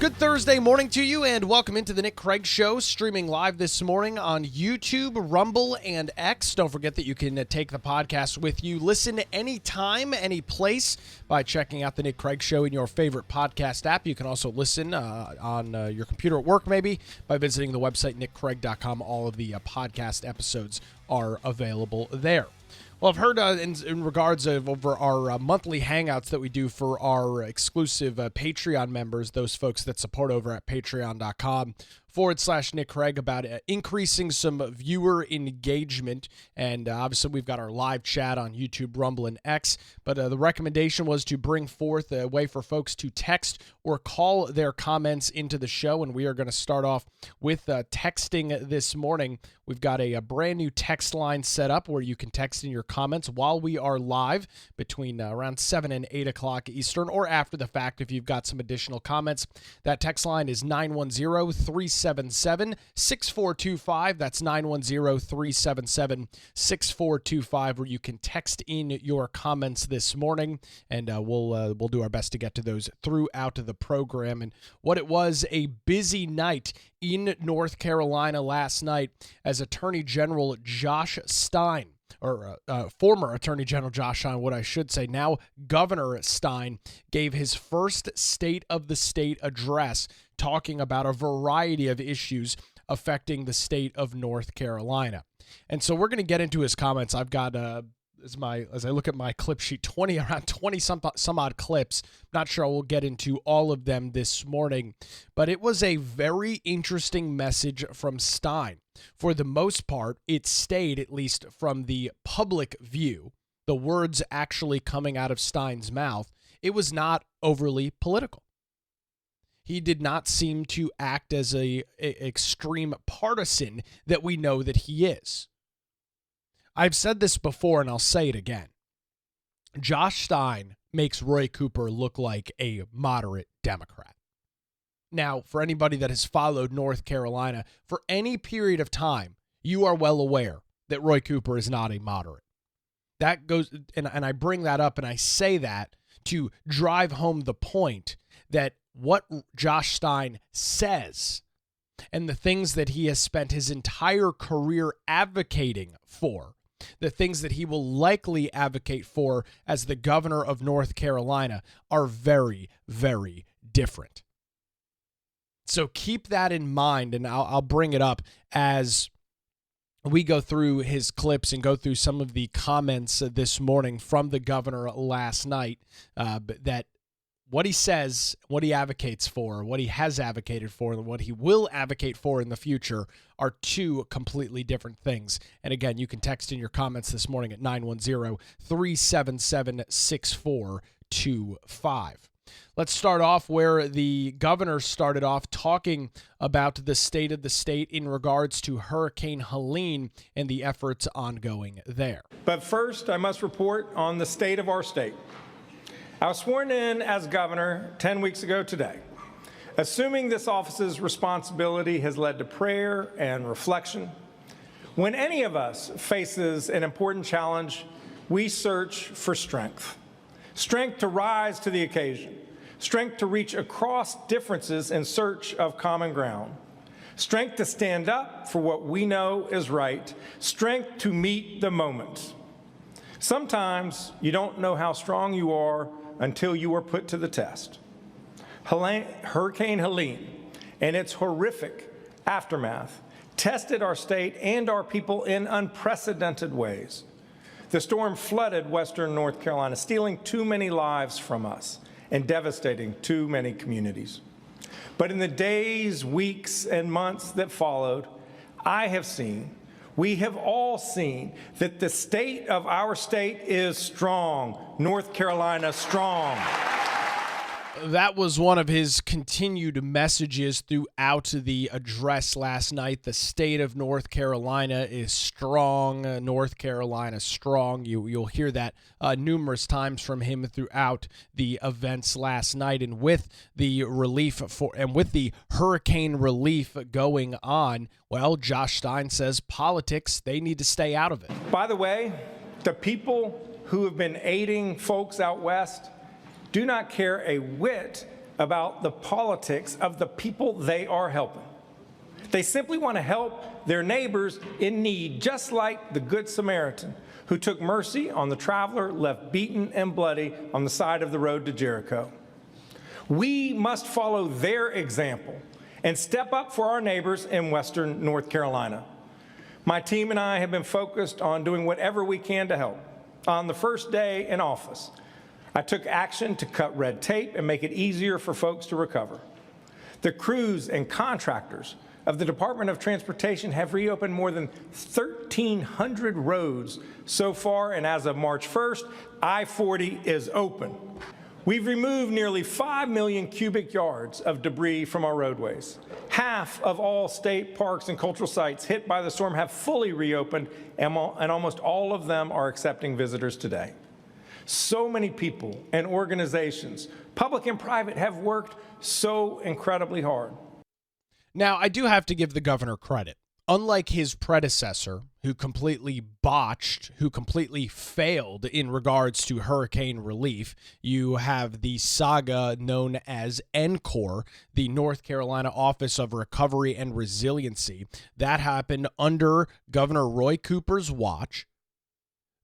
Good Thursday morning to you, and welcome into the Nick Craig Show, streaming live this morning on YouTube, Rumble, and X. Don't forget that you can take the podcast with you. Listen anytime, any place by checking out the Nick Craig Show in your favorite podcast app. You can also listen on your computer at work, maybe, by visiting the website nickcraig.com. All of the podcast episodes are available there. Well, I've heard in regards of over our monthly hangouts that we do for our exclusive Patreon members, those folks that support over at patreon.com/Nick Craig, about increasing some viewer engagement. And obviously, we've got our live chat on YouTube, Rumble, and X. But the recommendation was to bring forth a way for folks to text or call their comments into the show. And we are going to start off with texting this morning. We've got a brand new text line set up where you can text in your comments while we are live between around 7 and 8 o'clock Eastern, or after the fact if you've got some additional comments. That text line is 910-377-6425. That's 910-377-6425, where you can text in your comments this morning, and we'll do our best to get to those throughout the program. And what it was, a busy night in North Carolina last night as Attorney General Josh Stein, or former Attorney General Josh Stein, what I should say, now Governor Stein, gave his first State of the State address talking about a variety of issues affecting the state of North Carolina. And so we're going to get into his comments. I've got as I look at my clip sheet, around 20 some odd clips. Not sure we'll get into all of them this morning, but it was a very interesting message from Stein. For the most part, it stayed, at least from the public view, the words actually coming out of Stein's mouth, it was not overly political. He did not seem to act as a extreme partisan that we know that he is. I've said this before, and I'll say it again. Josh Stein makes Roy Cooper look like a moderate Democrat. Now, for anybody that has followed North Carolina for any period of time, you are well aware that Roy Cooper is not a moderate. That goes, and I bring that up, and I say that to drive home the point that what Josh Stein says and the things that he has spent his entire career advocating for, the things that he will likely advocate for as the governor of North Carolina, are very, very different. So keep that in mind, and I'll bring it up as we go through his clips and go through some of the comments this morning from the governor last night, that what he says, what he advocates for, what he has advocated for, and what he will advocate for in the future are two completely different things. And again, you can text in your comments this morning at 910-377-6425. Let's start off where the governor started off talking about the state of the state in regards to Hurricane Helene and the efforts ongoing there. But first, I must report on the state of our state. I was sworn in as governor 10 weeks ago today. Assuming this office's responsibility has led to prayer and reflection, when any of us faces an important challenge, we search for strength. Strength to rise to the occasion. Strength to reach across differences in search of common ground. Strength to stand up for what we know is right. Strength to meet the moment. Sometimes you don't know how strong you are until you are put to the test. Hurricane Helene and its horrific aftermath tested our state and our people in unprecedented ways. The storm flooded western North Carolina, stealing too many lives from us and devastating too many communities. But in the days, weeks, and months that followed, we have all seen that the state of our state is strong. North Carolina strong. That was one of his continued messages throughout the address last night. The state of North Carolina is strong. North Carolina strong. You'll hear that numerous times from him throughout the events last night. And with the with the hurricane relief going on, well, Josh Stein says politics, they need to stay out of it. By the way, the people who have been aiding folks out west do not care a whit about the politics of the people they are helping. They simply want to help their neighbors in need, just like the Good Samaritan who took mercy on the traveler left beaten and bloody on the side of the road to Jericho. We must follow their example and step up for our neighbors in Western North Carolina. My team and I have been focused on doing whatever we can to help. On the first day in office, I took action to cut red tape and make it easier for folks to recover. The crews and contractors of the Department of Transportation have reopened more than 1,300 roads so far, and as of March 1st, I-40 is open. We've removed nearly 5 million cubic yards of debris from our roadways. Half of all state parks and cultural sites hit by the storm have fully reopened, and almost all of them are accepting visitors today. So many people and organizations, public and private, have worked so incredibly hard. Now, I do have to give the governor credit. Unlike his predecessor, who completely botched, who completely failed in regards to hurricane relief, you have the saga known as NCOR, the North Carolina Office of Recovery and Resiliency. That happened under Governor Roy Cooper's watch.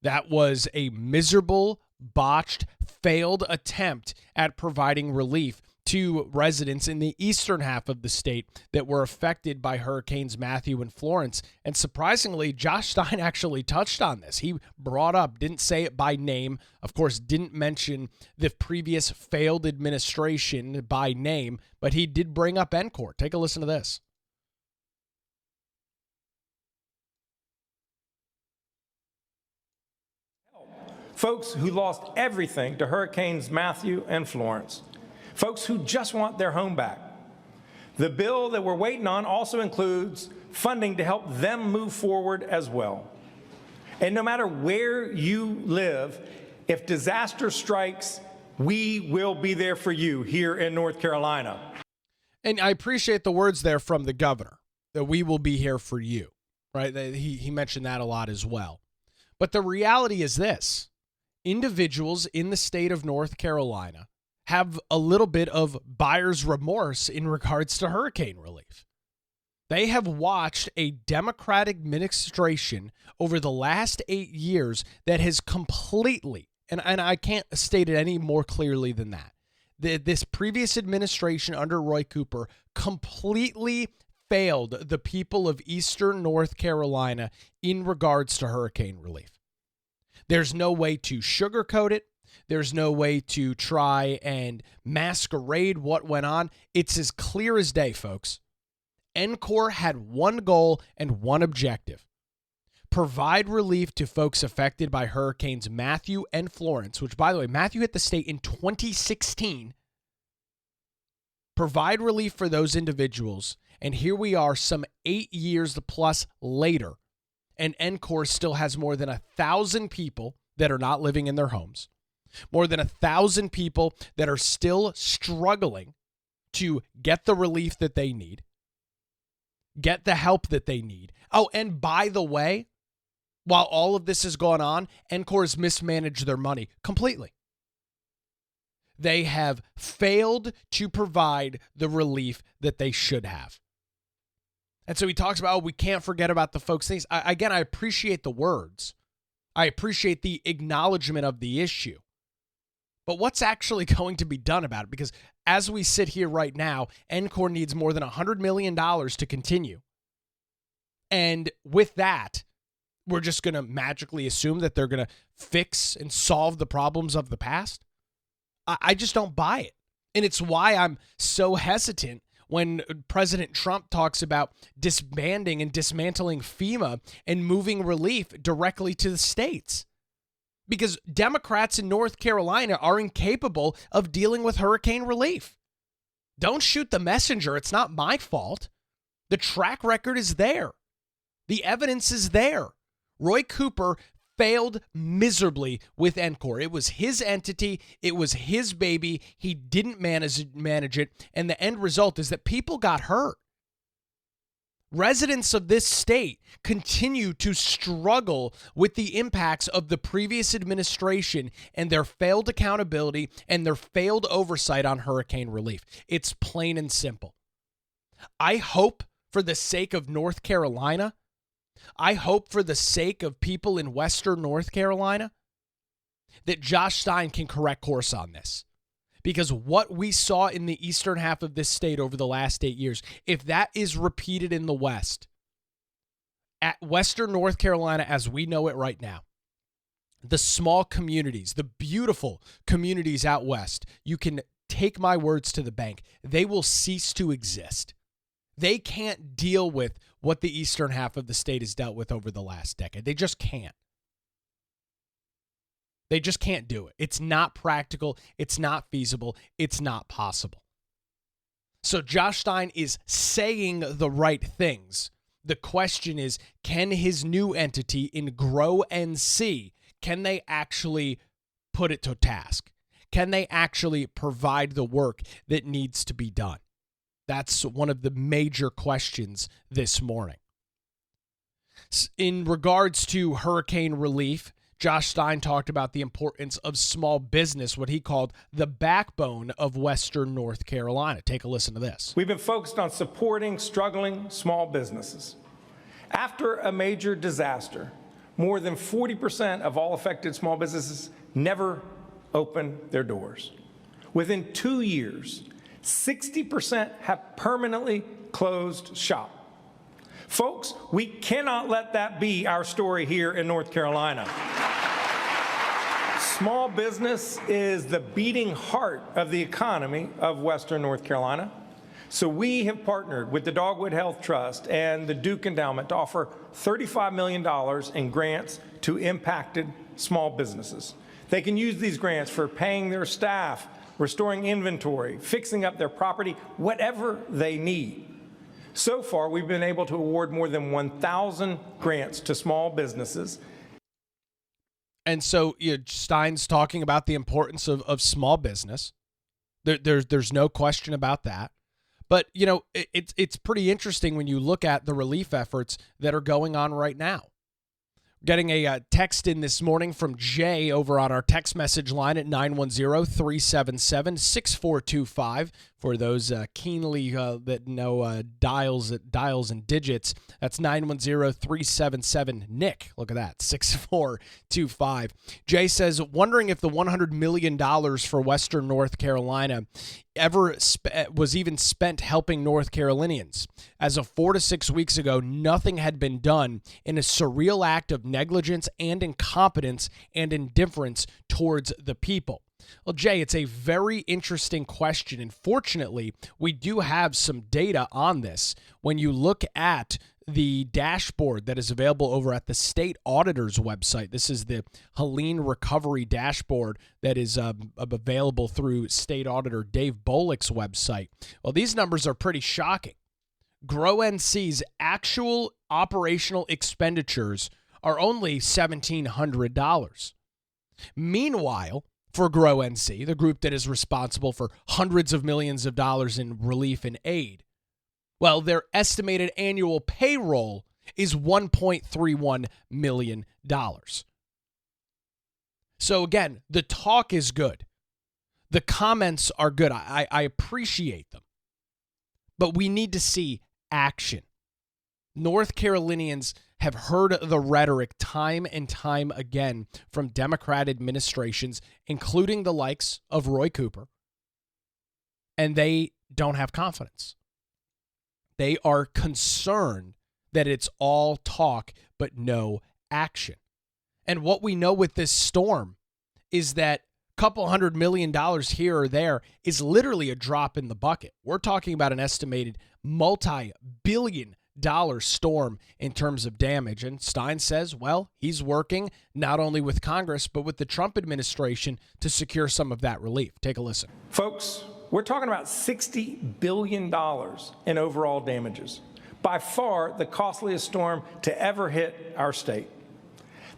That was a miserable, botched, failed attempt at providing relief to residents in the eastern half of the state that were affected by Hurricanes Matthew and Florence. And surprisingly, Josh Stein actually touched on this. He brought up, didn't say it by name, of course, didn't mention the previous failed administration by name, but he did bring up NCOR. Take a listen to this. Folks who lost everything to Hurricanes Matthew and Florence. Folks who just want their home back. The bill that we're waiting on also includes funding to help them move forward as well. And no matter where you live, if disaster strikes, we will be there for you here in North Carolina. And I appreciate the words there from the governor, that we will be here for you, right? He mentioned that a lot as well. But the reality is this. Individuals in the state of North Carolina have a little bit of buyer's remorse in regards to hurricane relief. They have watched a Democratic administration over the last 8 years that has completely, and I can't state it any more clearly than that, this previous administration under Roy Cooper completely failed the people of eastern North Carolina in regards to hurricane relief. There's no way to sugarcoat it. There's no way to try and masquerade what went on. It's as clear as day, folks. NCOR had one goal and one objective. Provide relief to folks affected by Hurricanes Matthew and Florence, which, by the way, Matthew hit the state in 2016. Provide relief for those individuals. And here we are some 8 years plus later, and NCOR still has more than 1,000 people that are not living in their homes. More than 1,000 people that are still struggling to get the relief that they need, get the help that they need. Oh, and by the way, while all of this has gone on, NCOR has mismanaged their money completely. They have failed to provide the relief that they should have. And so he talks about, we can't forget about the folks' things. I appreciate the words. I appreciate the acknowledgement of the issue. But what's actually going to be done about it? Because as we sit here right now, NCOR needs more than $100 million to continue. And with that, we're just going to magically assume that they're going to fix and solve the problems of the past. I just don't buy it. And it's why I'm so hesitant when President Trump talks about disbanding and dismantling FEMA and moving relief directly to the states. Because Democrats in North Carolina are incapable of dealing with hurricane relief. Don't shoot the messenger. It's not my fault. The track record is there. The evidence is there. Roy Cooper failed miserably with NCOR. It was his entity. It was his baby. He didn't manage it. And the end result is that people got hurt. Residents of this state continue to struggle with the impacts of the previous administration and their failed accountability and their failed oversight on hurricane relief. It's plain and simple. I hope for the sake of North Carolina, I hope for the sake of people in Western North Carolina, that Josh Stein can correct course on this. Because what we saw in the eastern half of this state over the last 8 years, if that is repeated in the West, at Western North Carolina as we know it right now, the small communities, the beautiful communities out west, you can take my words to the bank, they will cease to exist. They can't deal with what the eastern half of the state has dealt with over the last decade. They just can't. They just can't do it. It's not practical. It's not feasible. It's not possible. So Josh Stein is saying the right things. The question is, can his new entity in Grow NC, can they actually put it to task? Can they actually provide the work that needs to be done? That's one of the major questions this morning. In regards to hurricane relief, Josh Stein talked about the importance of small business, what he called the backbone of Western North Carolina. Take a listen to this. We've been focused on supporting struggling small businesses. After a major disaster, more than 40% of all affected small businesses never open their doors. Within 2 years, 60% have permanently closed shop. Folks, we cannot let that be our story here in North Carolina. Small business is the beating heart of the economy of Western North Carolina. So we have partnered with the Dogwood Health Trust and the Duke Endowment to offer $35 million in grants to impacted small businesses. They can use these grants for paying their staff, restoring inventory, fixing up their property, whatever they need. So far, we've been able to award more than 1,000 grants to small businesses. And so Stein's talking about the importance of small business. There's no question about that. But, it's pretty interesting when you look at the relief efforts that are going on right now. Getting a text in this morning from Jay over on our text message line at 910-377-6425. For those keenly that know dials and digits, that's 910-377-NICK. Look at that, 6425. Jay says, wondering if the $100 million for Western North Carolina ever was even spent helping North Carolinians. As of 4 to 6 weeks ago, nothing had been done in a surreal act of negligence and incompetence and indifference towards the people. Well, Jay, it's a very interesting question, and fortunately, we do have some data on this. When you look at the dashboard that is available over at the state auditor's website, this is the Helene Recovery Dashboard that is available through state auditor Dave Bolick's website. Well, these numbers are pretty shocking. Grow NC's actual operational expenditures are only $1,700. Meanwhile, for Grow NC, the group that is responsible for hundreds of millions of dollars in relief and aid, well, their estimated annual payroll is $1.31 million. So again, the talk is good. The comments are good. I appreciate them. But we need to see action. North Carolinians have heard the rhetoric time and time again from Democrat administrations, including the likes of Roy Cooper, and they don't have confidence. They are concerned that it's all talk but no action. And what we know with this storm is that a couple $100 million here or there is literally a drop in the bucket. We're talking about an estimated multi-billion dollar storm in terms of damage. And Stein says, well, he's working not only with Congress, but with the Trump administration to secure some of that relief. Take a listen. Folks, we're talking about $60 billion in overall damages. By far the costliest storm to ever hit our state.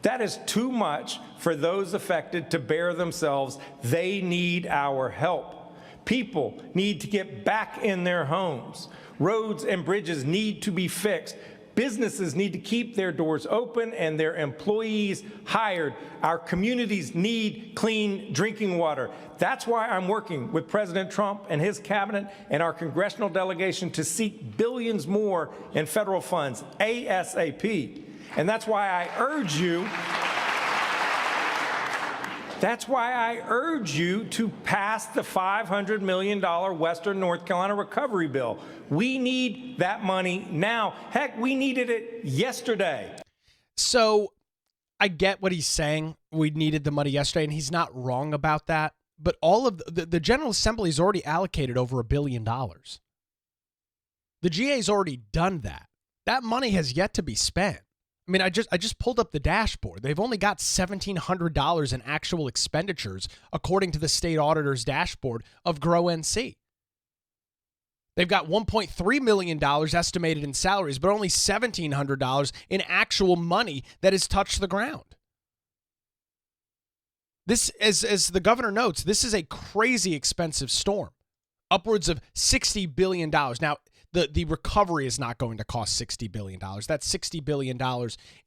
That is too much for those affected to bear themselves. They need our help. People need to get back in their homes. Roads and bridges need to be fixed. Businesses need to keep their doors open and their employees hired. Our communities need clean drinking water. That's why I'm working with President Trump and his cabinet and our congressional delegation to seek billions more in federal funds, ASAP. And that's why I urge you to pass the $500 million Western North Carolina recovery bill. We need that money now. Heck, we needed it yesterday. So I get what he's saying. We needed the money yesterday, and he's not wrong about that. But all of the General Assembly has already allocated over $1 billion. The GA's already done that. That money has yet to be spent. I mean, I just pulled up the dashboard. They've only got $1,700 in actual expenditures, according to the state auditor's dashboard of Grow NC. They've got $1.3 million estimated in salaries, but only $1,700 in actual money that has touched the ground. This, as the governor notes, this is a crazy expensive storm, upwards of $60 billion. Now, the recovery is not going to cost $60 billion. That's $60 billion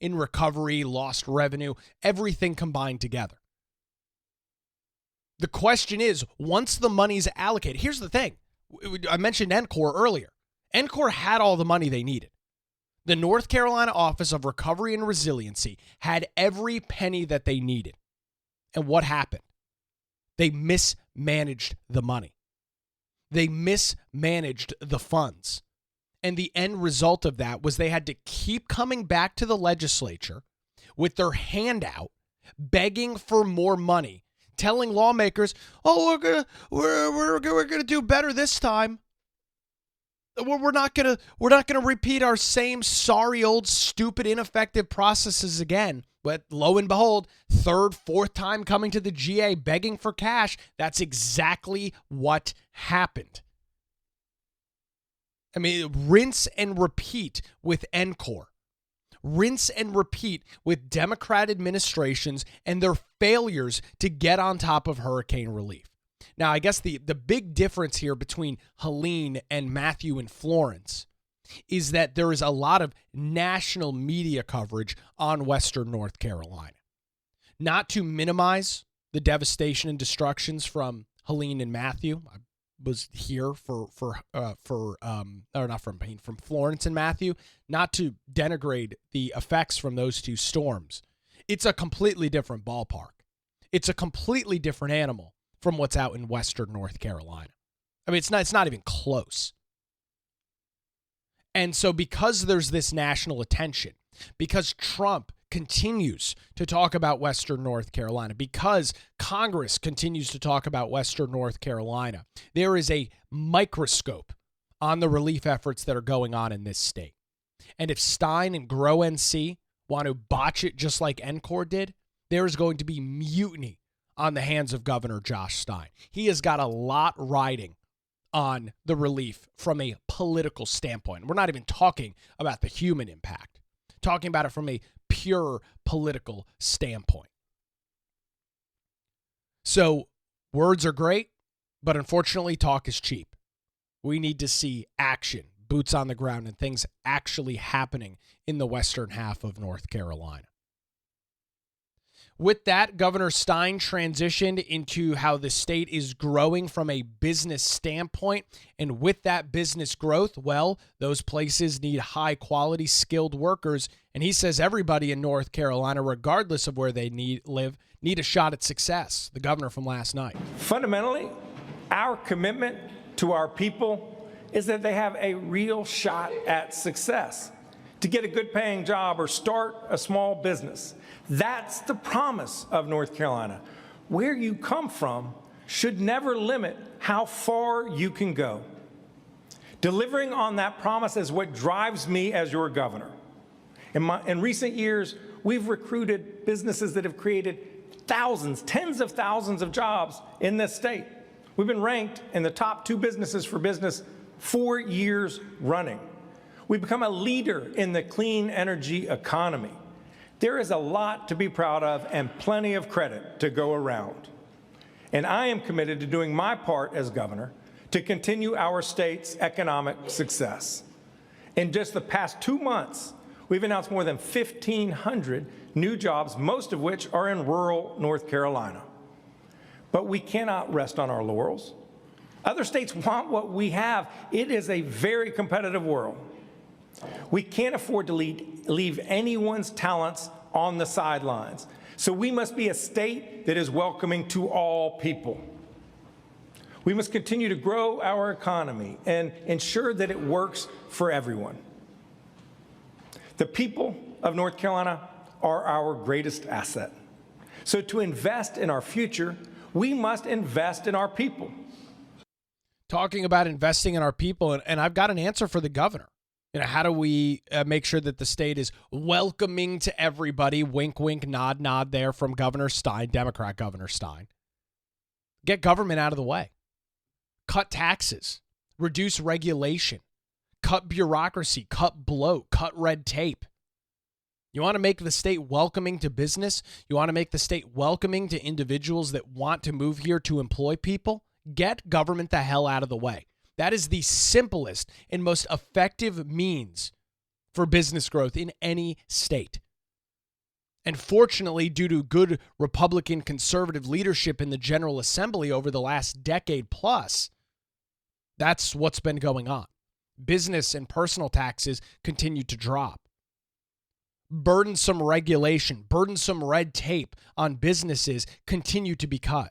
in recovery, lost revenue, everything combined together. The question is, once the money's allocated, here's the thing. I mentioned NCOR earlier. NCOR had all the money they needed. The North Carolina Office of Recovery and Resiliency had every penny that they needed. And what happened? They mismanaged the money. They mismanaged the funds. And the end result of that was they had to keep coming back to the legislature with their hand out, begging for more money, telling lawmakers, "Oh, we're gonna do better this time. We're not gonna repeat our same sorry old stupid ineffective processes again." But lo and behold, third, fourth time coming to the GA begging for cash, that's exactly what happened. I mean, rinse and repeat with NCOR. Rinse and repeat with Democrat administrations and their failures to get on top of hurricane relief. Now, I guess the big difference here between Helene and Matthew and Florence is that there is a lot of national media coverage on Western North Carolina. Not to minimize the devastation and destructions from Helene and Matthew. I was here from Florence and Matthew. Not to denigrate the effects from those two storms. It's a completely different ballpark. It's a completely different animal from what's out in Western North Carolina. I mean, it's not even close. And so because there's this national attention, because Trump continues to talk about Western North Carolina, because Congress continues to talk about Western North Carolina, there is a microscope on the relief efforts that are going on in this state. And if Stein and Grow NC want to botch it just like NCOR did, there is going to be mutiny on the hands of Governor Josh Stein. He has got a lot riding on the relief from a political standpoint. We're not even talking about the human impact, talking about it from a pure political standpoint. So words are great, but unfortunately talk is cheap. We need to see action, boots on the ground, and things actually happening in the western half of North Carolina. With that, Governor Stein transitioned into how the state is growing from a business standpoint. And with that business growth, well, those places need high-quality, skilled workers. And he says everybody in North Carolina, regardless of where they live, need a shot at success. The governor from last night. Fundamentally, our commitment to our people is that they have a real shot at success, to get a good-paying job or start a small business. That's the promise of North Carolina. Where you come from should never limit how far you can go. Delivering on that promise is what drives me as your governor. In recent years, we've recruited businesses that have created thousands, tens of thousands of jobs in this state. We've been ranked in the top 2 businesses for business 4 years running. We've become a leader in the clean energy economy. There is a lot to be proud of and plenty of credit to go around. And I am committed to doing my part as governor to continue our state's economic success. In just the past 2 months, we've announced more than 1,500 new jobs, most of which are in rural North Carolina. But we cannot rest on our laurels. Other states want what we have. It is a very competitive world. We can't afford to leave anyone's talents on the sidelines. So we must be a state that is welcoming to all people. We must continue to grow our economy and ensure that it works for everyone. The people of North Carolina are our greatest asset. So to invest in our future, we must invest in our people. Talking about investing in our people, and I've got an answer for the governor. How do we make sure that the state is welcoming to everybody? Wink, wink, nod, nod there from Governor Stein, Democrat Governor Stein. Get government out of the way. Cut taxes. Reduce regulation. Cut bureaucracy. Cut bloat. Cut red tape. You want to make the state welcoming to business? You want to make the state welcoming to individuals that want to move here to employ people? Get government the hell out of the way. That is the simplest and most effective means for business growth in any state. And fortunately, due to good Republican conservative leadership in the General Assembly over the last decade plus, that's what's been going on. Business and personal taxes continue to drop. Burdensome regulation, burdensome red tape on businesses continue to be cut.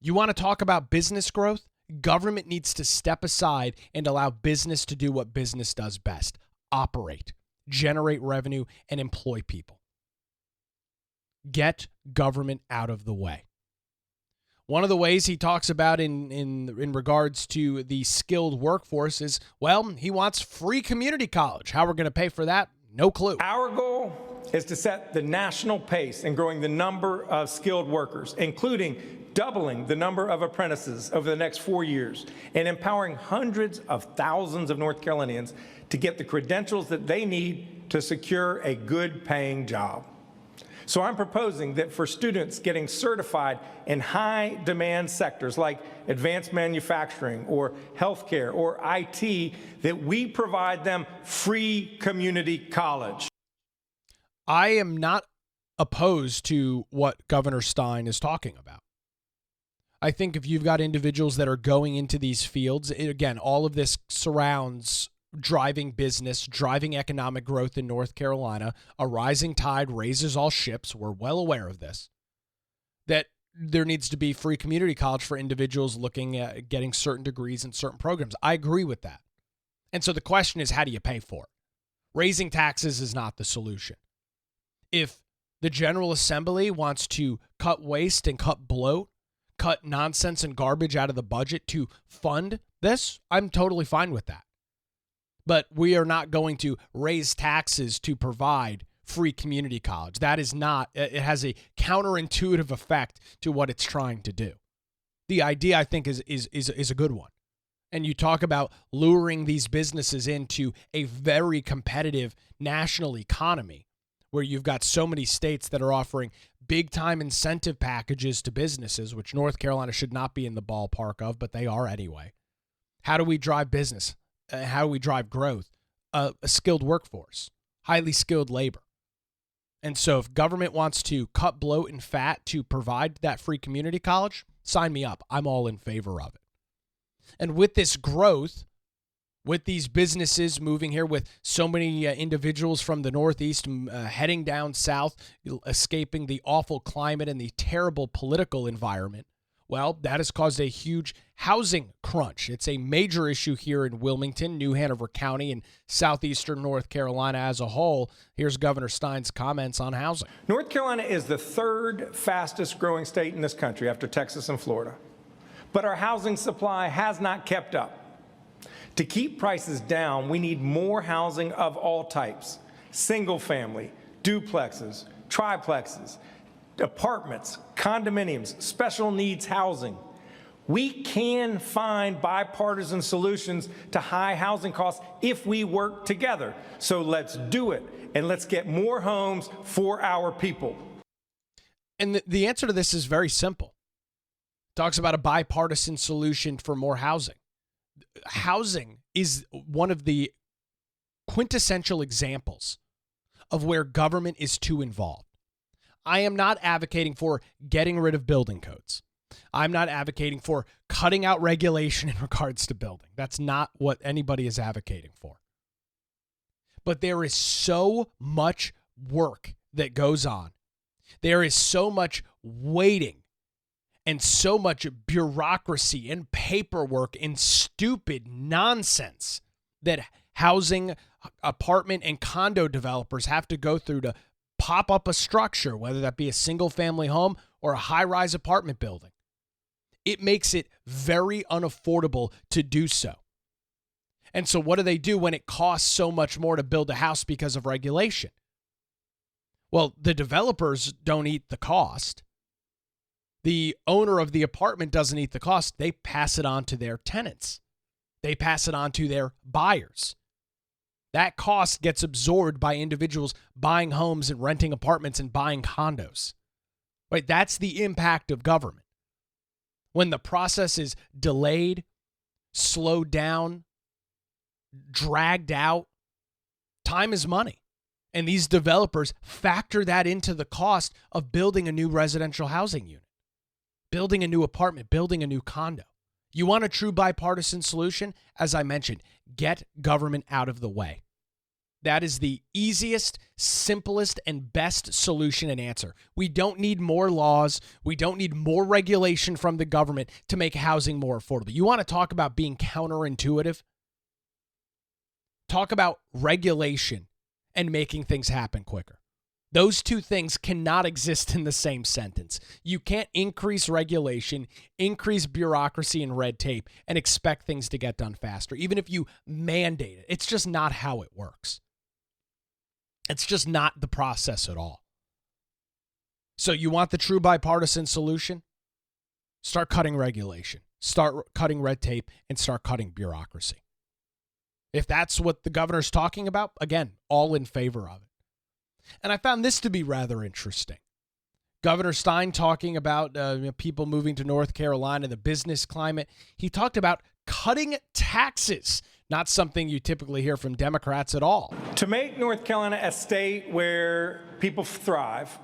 You want to talk about business growth? Government needs to step aside and allow business to do what business does best: operate, generate revenue, and employ people. Get government out of the way. One of the ways he talks about in regards to the skilled workforce is, well, he wants free community college. How we're going to pay for that? No clue. Our goal is to set the national pace in growing the number of skilled workers, including doubling the number of apprentices over the next 4 years and empowering hundreds of thousands of North Carolinians to get the credentials that they need to secure a good-paying job. So I'm proposing that for students getting certified in high-demand sectors like advanced manufacturing or healthcare or IT, that we provide them free community college. I am not opposed to what Governor Stein is talking about. I think if you've got individuals that are going into these fields, again, all of this surrounds driving business, driving economic growth in North Carolina. A rising tide raises all ships. We're well aware of this. That there needs to be free community college for individuals looking at getting certain degrees in certain programs. I agree with that. And so the question is, how do you pay for it? Raising taxes is not the solution. If the General Assembly wants to cut waste and cut bloat, cut nonsense and garbage out of the budget to fund this, I'm totally fine with that. But we are not going to raise taxes to provide free community college. That is not, it has a counterintuitive effect to what it's trying to do. The idea, I think, is a good one. And you talk about luring these businesses into a very competitive national economy where you've got so many states that are offering big-time incentive packages to businesses, which North Carolina should not be in the ballpark of, but they are anyway. How do we drive business? How do we drive growth? A skilled workforce, highly skilled labor. And so if government wants to cut bloat and fat to provide that free community college, sign me up. I'm all in favor of it. And with this growth, with these businesses moving here, with so many individuals from the Northeast heading down south, escaping the awful climate and the terrible political environment, well, that has caused a huge housing crunch. It's a major issue here in Wilmington, New Hanover County, and southeastern North Carolina as a whole. Here's Governor Stein's comments on housing. North Carolina is the third fastest growing state in this country after Texas and Florida. But our housing supply has not kept up. To keep prices down, we need more housing of all types: single family, duplexes, triplexes, apartments, condominiums, special needs housing. We can find bipartisan solutions to high housing costs if we work together. So let's do it, and let's get more homes for our people. And the answer to this is very simple. Talks about a bipartisan solution for more housing. Housing is one of the quintessential examples of where government is too involved. I am not advocating for getting rid of building codes. I'm not advocating for cutting out regulation in regards to building. That's not what anybody is advocating for. But there is so much work that goes on. There is so much waiting and so much bureaucracy and paperwork and stupid nonsense that housing, apartment, and condo developers have to go through to pop up a structure, whether that be a single-family home or a high-rise apartment building. It makes it very unaffordable to do so. And so what do they do when it costs so much more to build a house because of regulation? Well, the developers don't eat the cost. The owner of the apartment doesn't eat the cost. They pass it on to their tenants. They pass it on to their buyers. That cost gets absorbed by individuals buying homes and renting apartments and buying condos. Right? That's the impact of government. When the process is delayed, slowed down, dragged out, time is money. And these developers factor that into the cost of building a new residential housing unit, building a new apartment, building a new condo. You want a true bipartisan solution? As I mentioned, get government out of the way. That is the easiest, simplest, and best solution and answer. We don't need more laws. We don't need more regulation from the government to make housing more affordable. You want to talk about being counterintuitive? Talk about regulation and making things happen quicker. Those two things cannot exist in the same sentence. You can't increase regulation, increase bureaucracy and red tape, and expect things to get done faster, even if you mandate it. It's just not how it works. It's just not the process at all. So you want the true bipartisan solution? Start cutting regulation, start cutting red tape, and start cutting bureaucracy. If that's what the governor's talking about, again, all in favor of it. And I found this to be rather interesting. Governor Stein talking about people moving to North Carolina, the business climate. He talked about cutting taxes, not something you typically hear from Democrats at all. To make North Carolina a state where people thrive,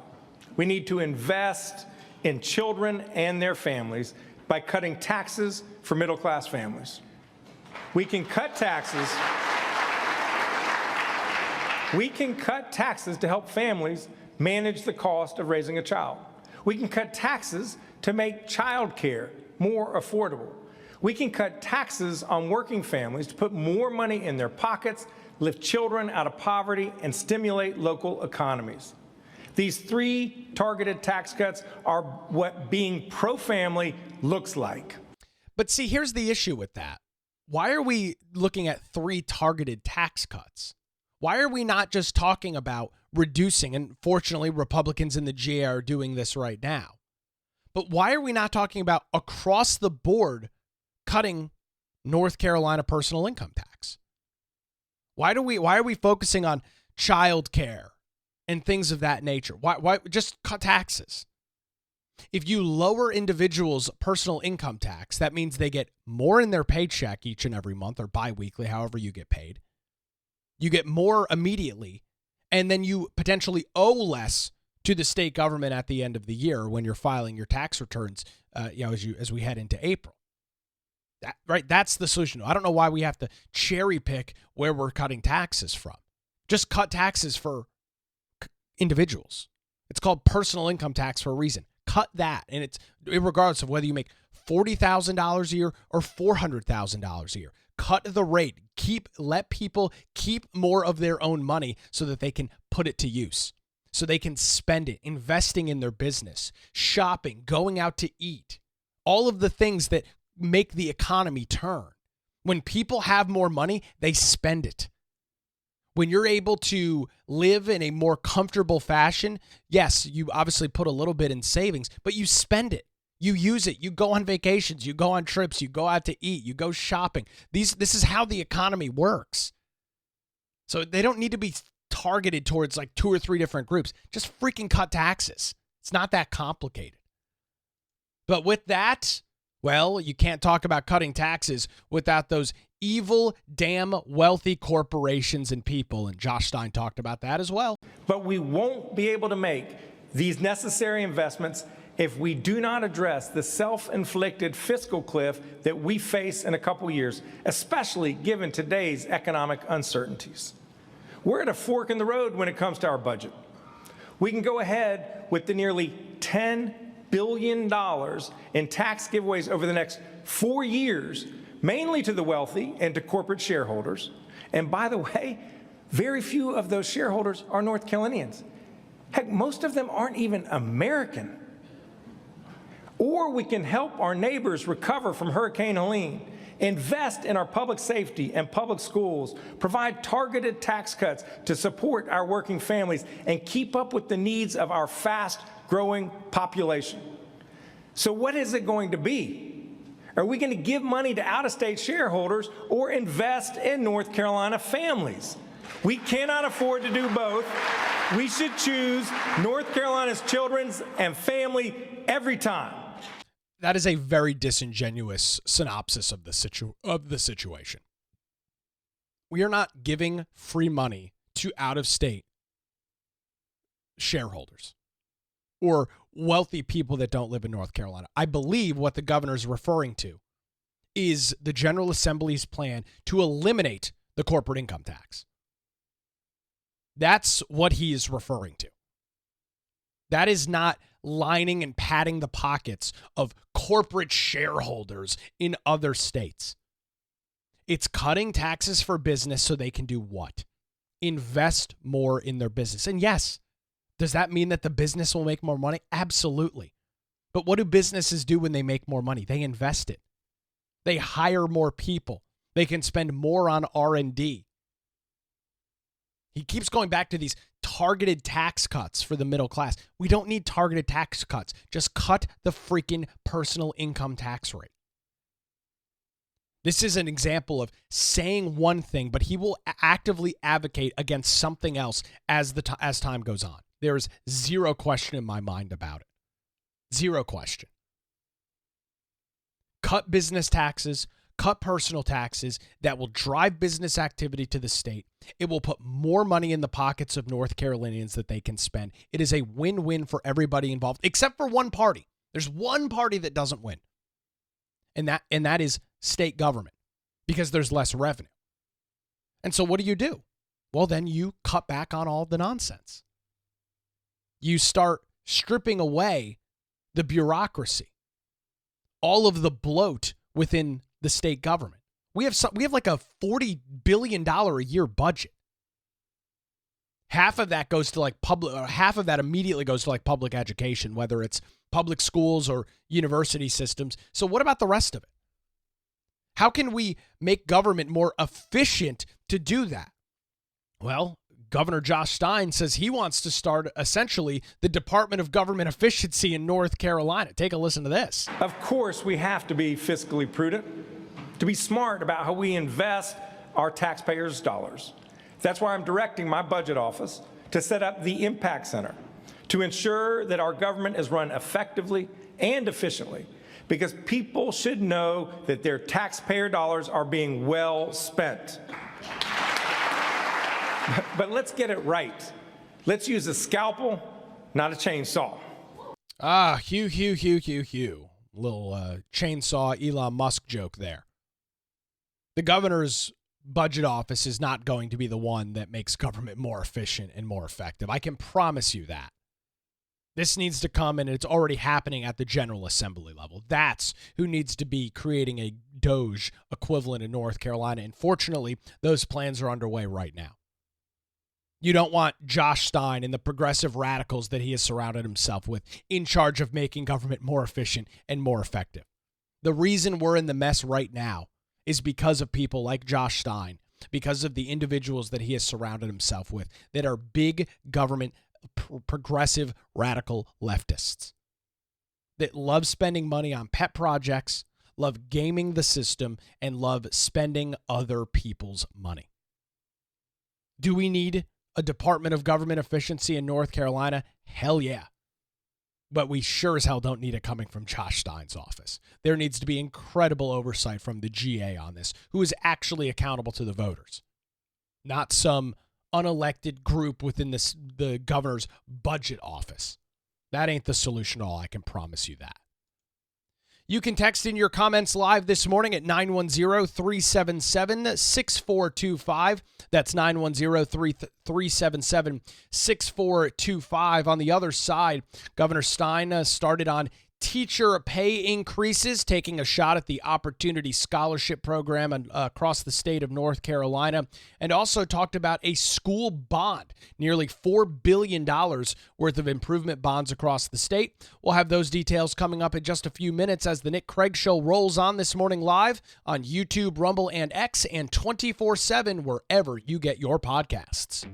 we need to invest in children and their families by cutting taxes for middle-class families. We can cut taxes. We can cut taxes to help families manage the cost of raising a child. We can cut taxes to make child care more affordable. We can cut taxes on working families to put more money in their pockets, lift children out of poverty, and stimulate local economies. These three targeted tax cuts are what being pro-family looks like. But see, here's the issue with that. Why are we looking at three targeted tax cuts? Why are we not just talking about reducing, and fortunately Republicans in the GA are doing this right now, but why are we not talking about across the board cutting North Carolina personal income tax? Why are we focusing on child care and things of that nature? Why just cut taxes? If you lower individuals' personal income tax, that means they get more in their paycheck each and every month or biweekly, however you get paid. You get more immediately, and then you potentially owe less to the state government at the end of the year when you're filing your tax returns, as we head into April. That's the solution. I don't know why we have to cherry pick where we're cutting taxes from. Just cut taxes for individuals. It's called personal income tax for a reason. Cut that, and it's regardless of whether you make $40,000 a year or $400,000 a year. Cut the rate. Let people keep more of their own money so that they can put it to use, so they can spend it, investing in their business, shopping, going out to eat, all of the things that make the economy turn. When people have more money, they spend it. When you're able to live in a more comfortable fashion, yes, you obviously put a little bit in savings, but you spend it. You use it. You go on vacations. You go on trips. You go out to eat. You go shopping. This is how the economy works. So they don't need to be targeted towards like 2 or 3 different groups. Just freaking cut taxes. It's not that complicated. But with that, well, you can't talk about cutting taxes without those evil, damn wealthy corporations and people. And Josh Stein talked about that as well. But we won't be able to make these necessary investments if we do not address the self-inflicted fiscal cliff that we face in a couple years, especially given today's economic uncertainties. We're at a fork in the road when it comes to our budget. We can go ahead with the nearly $10 billion in tax giveaways over the next 4 years, mainly to the wealthy and to corporate shareholders. And by the way, very few of those shareholders are North Carolinians. Heck, most of them aren't even American. Or we can help our neighbors recover from Hurricane Helene, invest in our public safety and public schools, provide targeted tax cuts to support our working families, and keep up with the needs of our fast-growing population. So what is it going to be? Are we going to give money to out-of-state shareholders or invest in North Carolina families? We cannot afford to do both. We should choose North Carolina's children and family every time. That is a very disingenuous synopsis of the situation. We are not giving free money to out-of-state shareholders or wealthy people that don't live in North Carolina. I believe what the governor is referring to is the General Assembly's plan to eliminate the corporate income tax. That's what he is referring to. That is not lining and padding the pockets of corporate shareholders in other states. It's cutting taxes for business so they can do what? Invest more in their business. And yes, does that mean that the business will make more money? Absolutely. But what do businesses do when they make more money? They invest it. They hire more people. They can spend more on R&D. He keeps going back to these targeted tax cuts for the middle class. We don't need targeted tax cuts. Just cut the freaking personal income tax rate. This is an example of saying one thing, but he will actively advocate against something else as time goes on. There is zero question in my mind about it. Zero question. Cut business taxes, cut personal taxes that will drive business activity to the state. It will put more money in the pockets of North Carolinians that they can spend. It is a win-win for everybody involved, except for one party. There's one party that doesn't win. And that is state government, because there's less revenue. And so what do? Well, then you cut back on all the nonsense. You start stripping away the bureaucracy, all of the bloat within the state government. We have like a $40 billion a year budget. Half of that goes to half of that immediately goes to public education, whether it's public schools or university systems. So what about the rest of it? How can we make government more efficient to do that? Well, Governor Josh Stein says he wants to start essentially the Department of Government Efficiency in North Carolina. Take a listen to this. Of course, we have to be fiscally prudent, to be smart about how we invest our taxpayers' dollars. That's why I'm directing my budget office to set up the Impact Center to ensure that our government is run effectively and efficiently, because people should know that their taxpayer dollars are being well spent. But let's get it right. Let's use a scalpel, not a chainsaw. Hugh. Little chainsaw Elon Musk joke there. The governor's budget office is not going to be the one that makes government more efficient and more effective. I can promise you that. This needs to come, and it's already happening at the General Assembly level. That's who needs to be creating a Doge equivalent in North Carolina. And fortunately, those plans are underway right now. You don't want Josh Stein and the progressive radicals that he has surrounded himself with in charge of making government more efficient and more effective. The reason we're in the mess right now is because of people like Josh Stein, because of the individuals that he has surrounded himself with that are big government, progressive, radical leftists that love spending money on pet projects, love gaming the system, and love spending other people's money. Do we need a Department of Government Efficiency in North Carolina? Hell yeah. But we sure as hell don't need it coming from Josh Stein's office. There needs to be incredible oversight from the GA on this, who is actually accountable to the voters, not some unelected group within the governor's budget office. That ain't the solution at all, I can promise you that. You can text in your comments live this morning at 910-377-6425. That's 910-377-6425. On the other side, Governor Stein started on teacher pay increases, taking a shot at the Opportunity Scholarship Program across the state of North Carolina, and also talked about a school bond, nearly $4 billion worth of improvement bonds across the state. We'll have those details coming up in just a few minutes as the Nick Craig Show rolls on this morning live on YouTube, Rumble, and X, and 24/7 wherever you get your podcasts.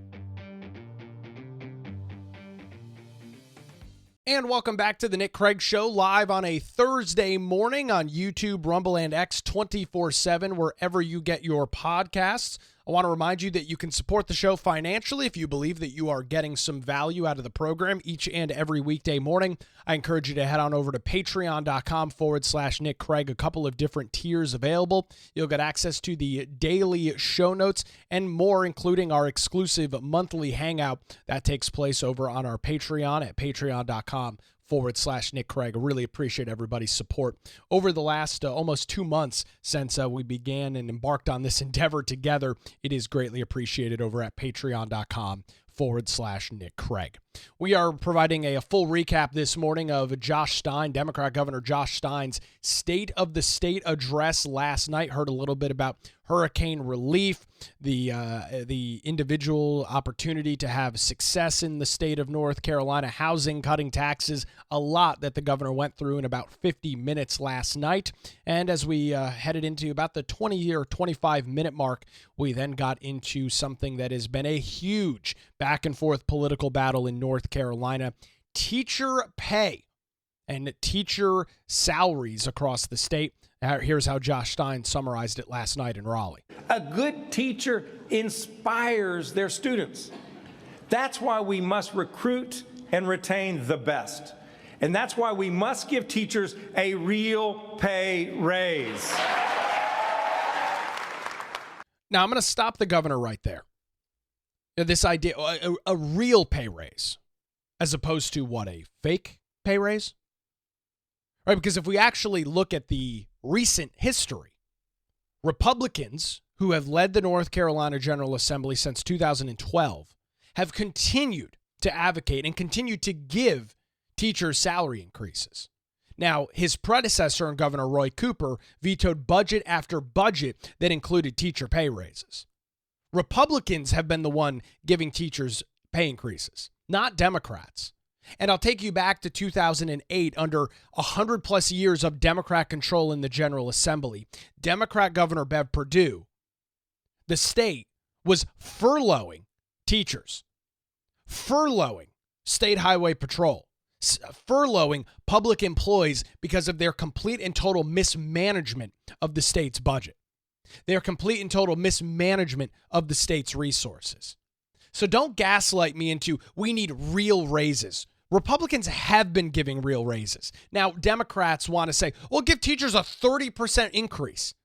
And welcome back to the Nick Craig Show, live on a Thursday morning on YouTube, Rumble, and X 24/7, wherever you get your podcasts. I want to remind you that you can support the show financially if you believe that you are getting some value out of the program each and every weekday morning. I encourage you to head on over to patreon.com/Nick Craig, a couple of different tiers available. You'll get access to the daily show notes and more, including our exclusive monthly hangout that takes place over on our Patreon at patreon.com/Nick Craig. I really appreciate everybody's support over the last almost 2 months since we began and embarked on this endeavor together. It is greatly appreciated over at patreon.com/Nick Craig. We are providing a full recap this morning of Josh Stein, Democrat Governor Josh Stein's State of the State address last night. Heard a little bit about hurricane relief, the individual opportunity to have success in the state of North Carolina, housing, cutting taxes, a lot that the governor went through in about 50 minutes last night. And as we headed into about the 20 or 25-minute mark, we then got into something that has been a huge back and forth political battle in North Carolina: teacher pay and teacher salaries across the state. Here's how Josh Stein summarized it last night in Raleigh. A good teacher inspires their students. That's why we must recruit and retain the best. And that's why we must give teachers a real pay raise. Now, I'm going to stop the governor right there. This idea, a real pay raise, as opposed to what, a fake pay raise? Right, because if we actually look at the recent history, Republicans who have led the North Carolina General Assembly since 2012 have continued to advocate and continue to give teachers salary increases. Now, his predecessor and Governor Roy Cooper vetoed budget after budget that included teacher pay raises. Republicans have been the one giving teachers pay increases, not Democrats. And I'll take you back to 2008, under 100 plus years of Democrat control in the General Assembly. Democrat Governor Bev Perdue, the state was furloughing teachers, furloughing state highway patrol, furloughing public employees because of their complete and total mismanagement of the state's budget, their complete and total mismanagement of the state's resources. So don't gaslight me into, we need real raises. Republicans have been giving real raises. Now, Democrats want to say, well, give teachers a 30% increase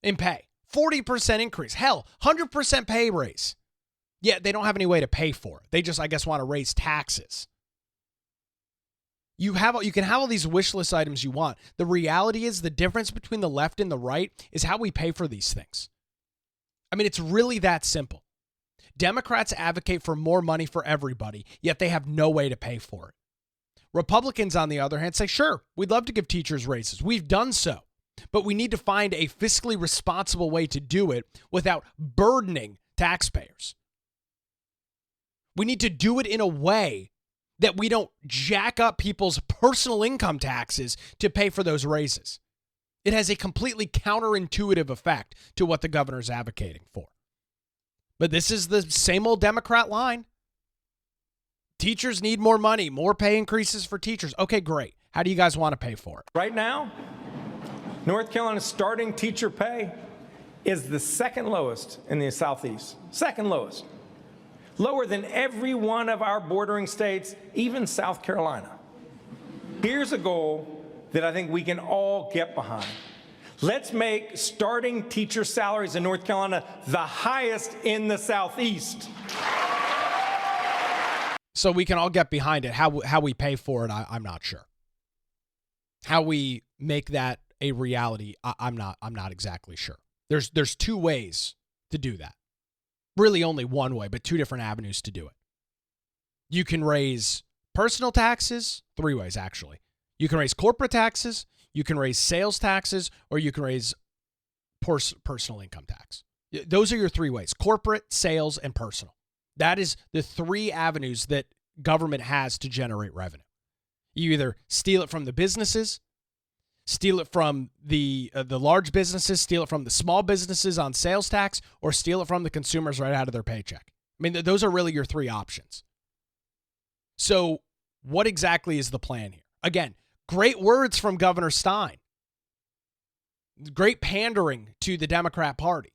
in pay, 40% increase, hell, 100% pay raise. Yet they don't have any way to pay for it. They just, I guess, want to raise taxes. You can have all these wish list items you want. The reality is the difference between the left and the right is how we pay for these things. I mean, it's really that simple. Democrats advocate for more money for everybody, yet they have no way to pay for it. Republicans, on the other hand, say, sure, we'd love to give teachers raises. We've done so, but we need to find a fiscally responsible way to do it without burdening taxpayers. We need to do it in a way that we don't jack up people's personal income taxes to pay for those raises. It has a completely counterintuitive effect to what the governor's advocating for. But this is the same old Democrat line. Teachers need more money, more pay increases for teachers. Okay, great. How do you guys want to pay for it? Right now, North Carolina's starting teacher pay is the second lowest in the Southeast. Second lowest. Lower than every one of our bordering states, even South Carolina. Here's a goal that I think we can all get behind. Let's make starting teacher salaries in North Carolina the highest in the Southeast. So we can all get behind it. How we pay for it, I'm not sure. How we make that a reality, I'm not exactly sure. There's two ways to do that. Really only one way, but two different avenues to do it. You can raise personal taxes, three ways actually. You can raise corporate taxes, you can raise sales taxes, or you can raise personal income tax. Those are your three ways: corporate, sales, and personal. That is the three avenues that government has to generate revenue. You either steal it from the businesses, steal it from the large businesses, steal it from the small businesses on sales tax, or steal it from the consumers right out of their paycheck. I mean, those are really your three options. So what exactly is the plan here? Again, great words from Governor Stein. Great pandering to the Democrat Party.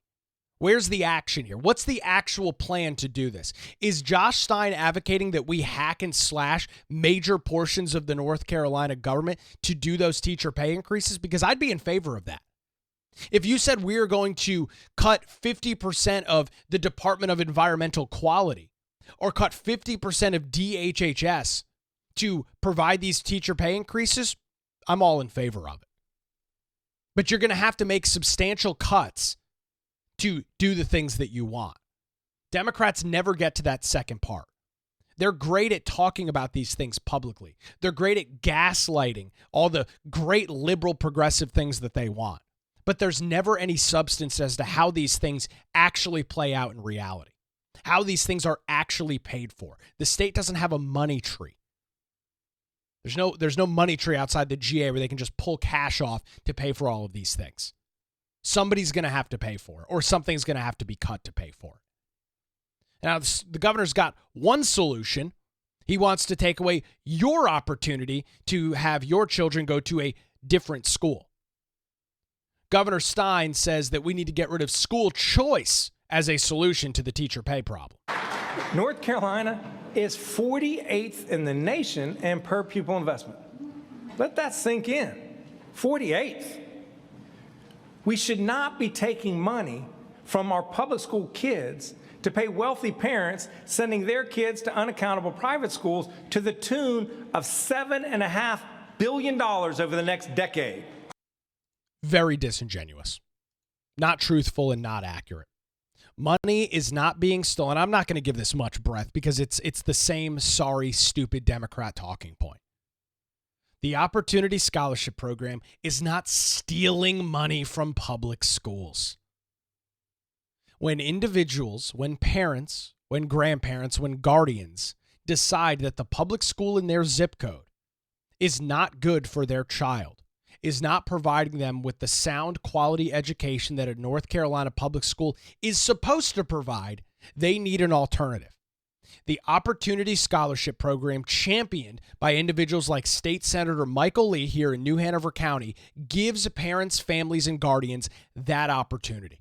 Where's the action here? What's the actual plan to do this? Is Josh Stein advocating that we hack and slash major portions of the North Carolina government to do those teacher pay increases? Because I'd be in favor of that. If you said we're going to cut 50% of the Department of Environmental Quality or cut 50% of DHHS to provide these teacher pay increases, I'm all in favor of it. But you're going to have to make substantial cuts to do the things that you want. Democrats never get to that second part. They're great at talking about these things publicly. They're great at gaslighting all the great liberal progressive things that they want. But there's never any substance as to how these things actually play out in reality, how these things are actually paid for. The state doesn't have a money tree. There's no money tree outside the GA where they can just pull cash off to pay for all of these things. Somebody's going to have to pay for it, or something's going to have to be cut to pay for it. Now, the governor's got one solution. He wants to take away your opportunity to have your children go to a different school. Governor Stein says that we need to get rid of school choice as a solution to the teacher pay problem. North Carolina is 48th in the nation in per pupil investment. Let that sink in. 48th. We should not be taking money from our public school kids to pay wealthy parents sending their kids to unaccountable private schools to the tune of $7.5 billion over the next decade. Very disingenuous, not truthful, and not accurate. Money is not being stolen. I'm not going to give this much breath because it's the same sorry, stupid Democrat talking point. The Opportunity Scholarship Program is not stealing money from public schools. When individuals, when parents, when grandparents, when guardians decide that the public school in their zip code is not good for their child, is not providing them with the sound quality education that a North Carolina public school is supposed to provide, they need an alternative. The Opportunity Scholarship Program, championed by individuals like State Senator Michael Lee here in New Hanover County, gives parents, families, and guardians that opportunity.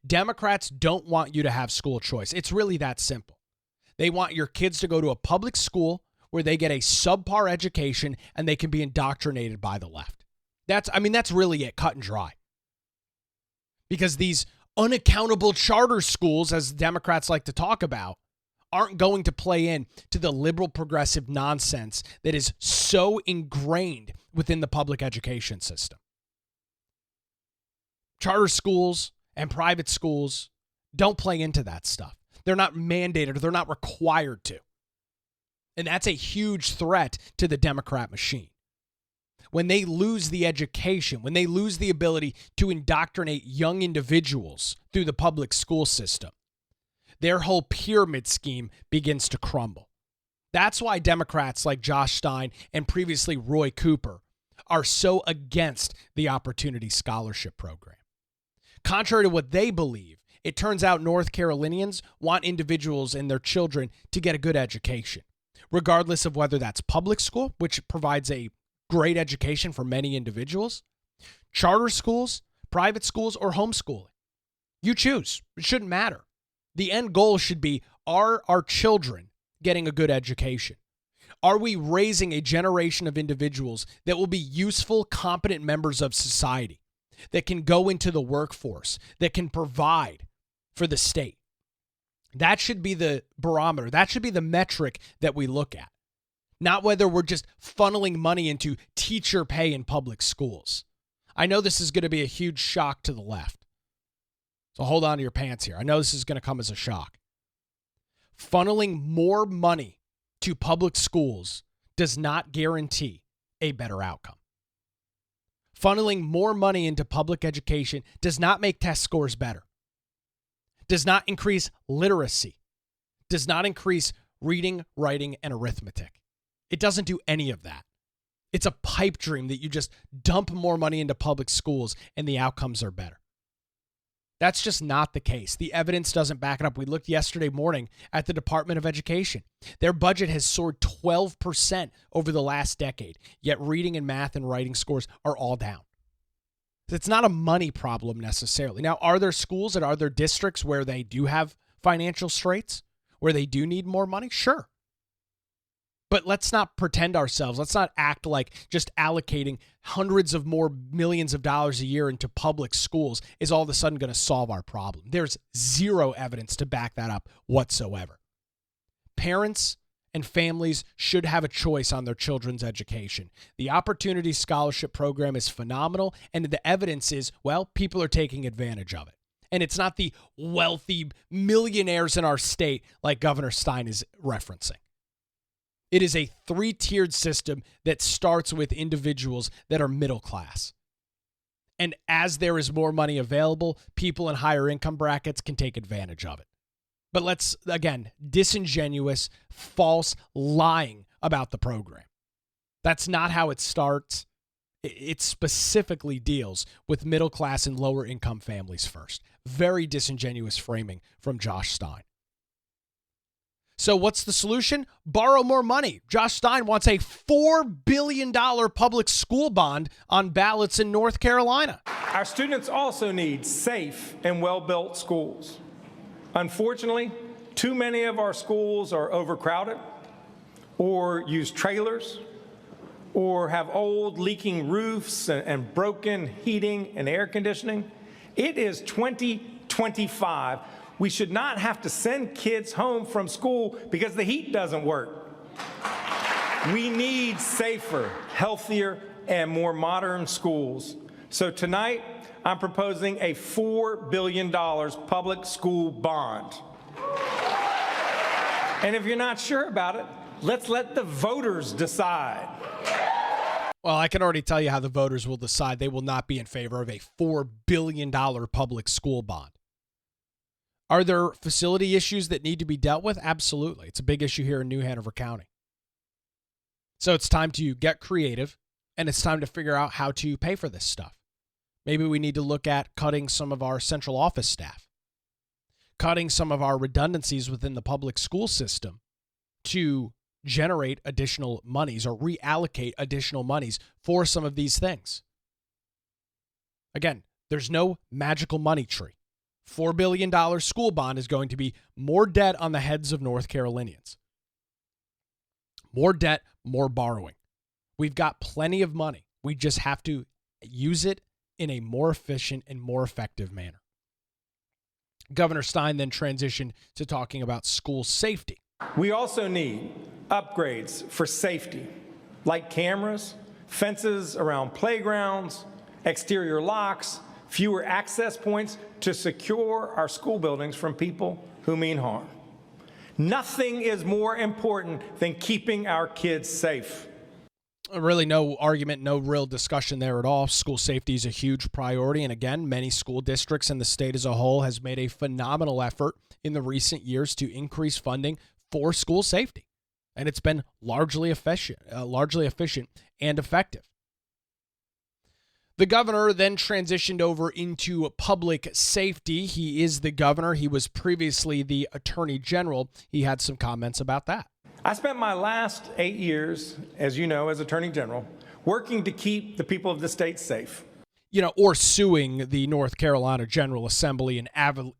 Democrats don't want you to have school choice. It's really that simple. They want your kids to go to a public school where they get a subpar education and they can be indoctrinated by the left. That's really it, cut and dry. Because these unaccountable charter schools, as Democrats like to talk about, aren't going to play in to the liberal progressive nonsense that is so ingrained within the public education system. Charter schools and private schools don't play into that stuff. They're not mandated or they're not required to. And that's a huge threat to the Democrat machine. When they lose the education, when they lose the ability to indoctrinate young individuals through the public school system, their whole pyramid scheme begins to crumble. That's why Democrats like Josh Stein and previously Roy Cooper are so against the Opportunity Scholarship Program. Contrary to what they believe, it turns out North Carolinians want individuals and their children to get a good education, regardless of whether that's public school, which provides a great education for many individuals, charter schools, private schools, or homeschooling. You choose. It shouldn't matter. The end goal should be, are our children getting a good education? Are we raising a generation of individuals that will be useful, competent members of society, that can go into the workforce, that can provide for the state? That should be the barometer. That should be the metric that we look at, not whether we're just funneling money into teacher pay in public schools. I know this is going to be a huge shock to the left, so hold on to your pants here. I know this is going to come as a shock. Funneling more money to public schools does not guarantee a better outcome. Funneling more money into public education does not make test scores better, does not increase literacy, does not increase reading, writing, and arithmetic. It doesn't do any of that. It's a pipe dream that you just dump more money into public schools and the outcomes are better. That's just not the case. The evidence doesn't back it up. We looked yesterday morning at the Department of Education. Their budget has soared 12% over the last decade, yet reading and math and writing scores are all down. It's not a money problem necessarily. Now, are there schools and are there districts where they do have financial straits, where they do need more money? Sure. But let's not pretend ourselves. Let's not act like just allocating hundreds of more millions of dollars a year into public schools is all of a sudden going to solve our problem. There's zero evidence to back that up whatsoever. Parents and families should have a choice on their children's education. The Opportunity Scholarship Program is phenomenal, and the evidence is, well, people are taking advantage of it. And it's not the wealthy millionaires in our state like Governor Stein is referencing. It is a three-tiered system that starts with individuals that are middle class. And as there is more money available, people in higher income brackets can take advantage of it. But let's, again, disingenuous, false, lying about the program. That's not how it starts. It specifically deals with middle class and lower income families first. Very disingenuous framing from Josh Stein. So what's the solution? Borrow more money. Josh Stein wants a $4 billion public school bond on ballots in North Carolina. Our students also need safe and well-built schools. Unfortunately, too many of our schools are overcrowded or use trailers or have old leaking roofs and broken heating and air conditioning. It is 2025. We should not have to send kids home from school because the heat doesn't work. We need safer, healthier, and more modern schools. So tonight, I'm proposing a $4 billion public school bond. And if you're not sure about it, let's let the voters decide. Well, I can already tell you how the voters will decide. They will not be in favor of a $4 billion public school bond. Are there facility issues that need to be dealt with? Absolutely. It's a big issue here in New Hanover County. So it's time to get creative, and it's time to figure out how to pay for this stuff. Maybe we need to look at cutting some of our central office staff, cutting some of our redundancies within the public school system to generate additional monies or reallocate additional monies for some of these things. Again, there's no magical money tree. $4 billion school bond is going to be more debt on the heads of North Carolinians. More debt, more borrowing. We've got plenty of money. We just have to use it in a more efficient and more effective manner. Governor Stein then transitioned to talking about school safety. We also need upgrades for safety, like cameras, fences around playgrounds, exterior locks, fewer access points to secure our school buildings from people who mean harm. Nothing is more important than keeping our kids safe. Really no argument, no real discussion there at all. School safety is a huge priority. And again, many school districts and the state as a whole has made a phenomenal effort in the recent years to increase funding for school safety. And it's been largely efficient and effective. The governor then transitioned over into public safety. He is the governor. He was previously the attorney general. He had some comments about that. I spent my last 8 years, as you know, as attorney general, working to keep the people of the state safe. or suing the North Carolina General Assembly and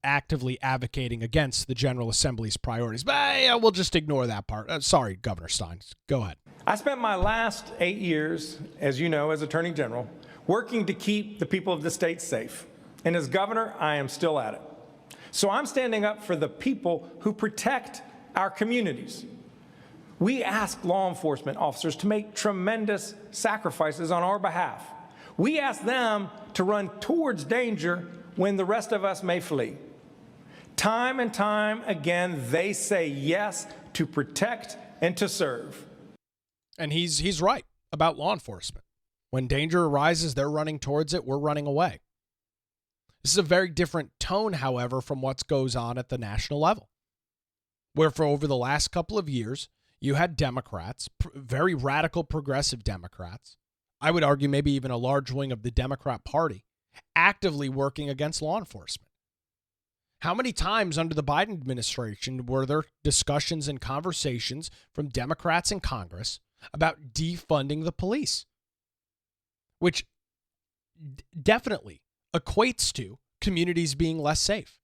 actively advocating against the General Assembly's priorities. But we'll just ignore that part. Sorry, Governor Stein. Go ahead. I spent my last 8 years, as you know, as Attorney General, working to keep the people of the state safe. And as governor, I am still at it. So I'm standing up for the people who protect our communities. We ask law enforcement officers to make tremendous sacrifices on our behalf. We ask them to run towards danger when the rest of us may flee. Time and time again, they say yes to protect and to serve. And he's right about law enforcement. When danger arises, they're running towards it, we're running away. This is a very different tone, however, from what goes on at the national level, where for over the last couple of years, you had Democrats, very radical progressive Democrats, I would argue maybe even a large wing of the Democrat Party, actively working against law enforcement. How many times under the Biden administration were there discussions and conversations from Democrats in Congress about defunding the police, which definitely equates to communities being less safe,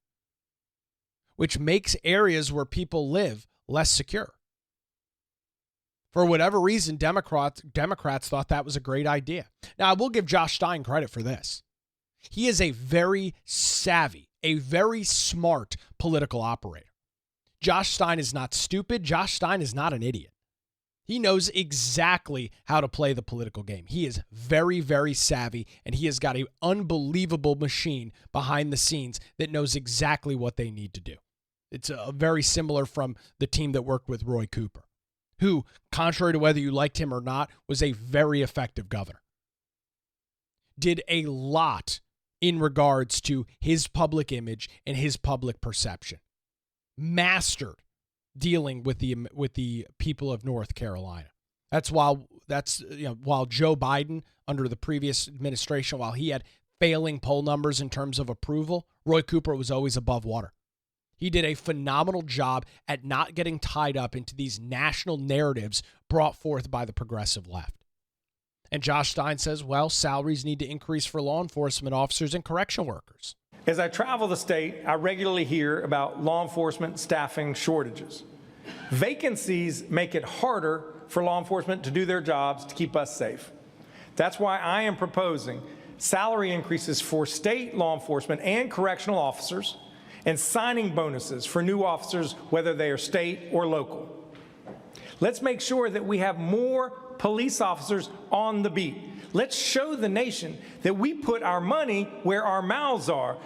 which makes areas where people live less secure. For whatever reason, Democrats thought that was a great idea. Now, I will give Josh Stein credit for this. He is a very savvy, a very smart political operator. Josh Stein is not stupid. Josh Stein is not an idiot. He knows exactly how to play the political game. He is very, very savvy, and he has got an unbelievable machine behind the scenes that knows exactly what they need to do. It's very similar from the team that worked with Roy Cooper, who, contrary to whether you liked him or not, was a very effective governor. Did a lot in regards to his public image and his public perception. Mastered dealing with the people of North Carolina. While Joe Biden under the previous administration, while he had failing poll numbers in terms of approval, Roy Cooper was always above water. He did a phenomenal job at not getting tied up into these national narratives brought forth by the progressive left. And Josh Stein says, well, salaries need to increase for law enforcement officers and correction workers. As I travel the state, I regularly hear about law enforcement staffing shortages. Vacancies make it harder for law enforcement to do their jobs to keep us safe. That's why I am proposing salary increases for state law enforcement and correctional officers and signing bonuses for new officers, whether they are state or local. Let's make sure that we have more police officers on the beat. Let's show the nation that we put our money where our mouths are.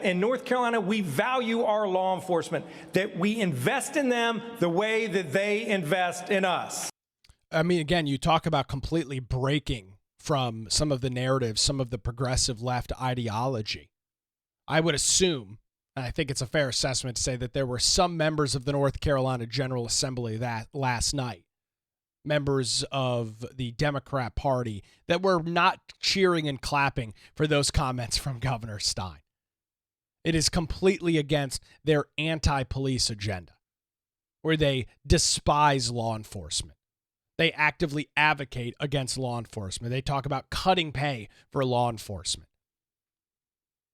In North Carolina, we value our law enforcement, that we invest in them the way that they invest in us. I mean, again, you talk about completely breaking from some of the narratives, some of the progressive left ideology. I would assume, and I think it's a fair assessment to say, that there were some members of the North Carolina General Assembly that last night, members of the Democrat Party, that were not cheering and clapping for those comments from Governor Stein. It is completely against their anti-police agenda, where they despise law enforcement. They actively advocate against law enforcement. They talk about cutting pay for law enforcement.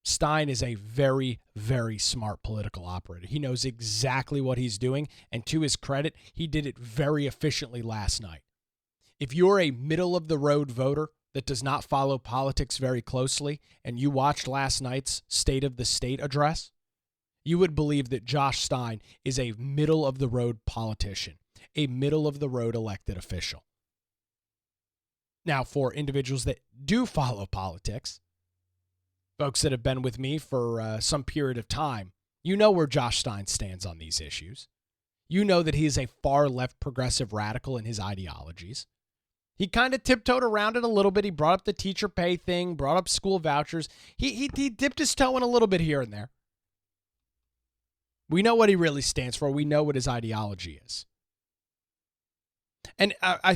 Stein is a very, very smart political operator. He knows exactly what he's doing, and to his credit, he did it very efficiently last night. If you're a middle-of-the-road voter that does not follow politics very closely, and you watched last night's State of the State address, you would believe that Josh Stein is a middle-of-the-road politician, a middle-of-the-road elected official. Now, for individuals that do follow politics, folks that have been with me for some period of time, you know where Josh Stein stands on these issues. You know that he is a far left progressive radical in his ideologies. He kind of tiptoed around it a little bit. He brought up the teacher pay thing, brought up school vouchers. He dipped his toe in a little bit here and there. We know what he really stands for. We know what his ideology is. And I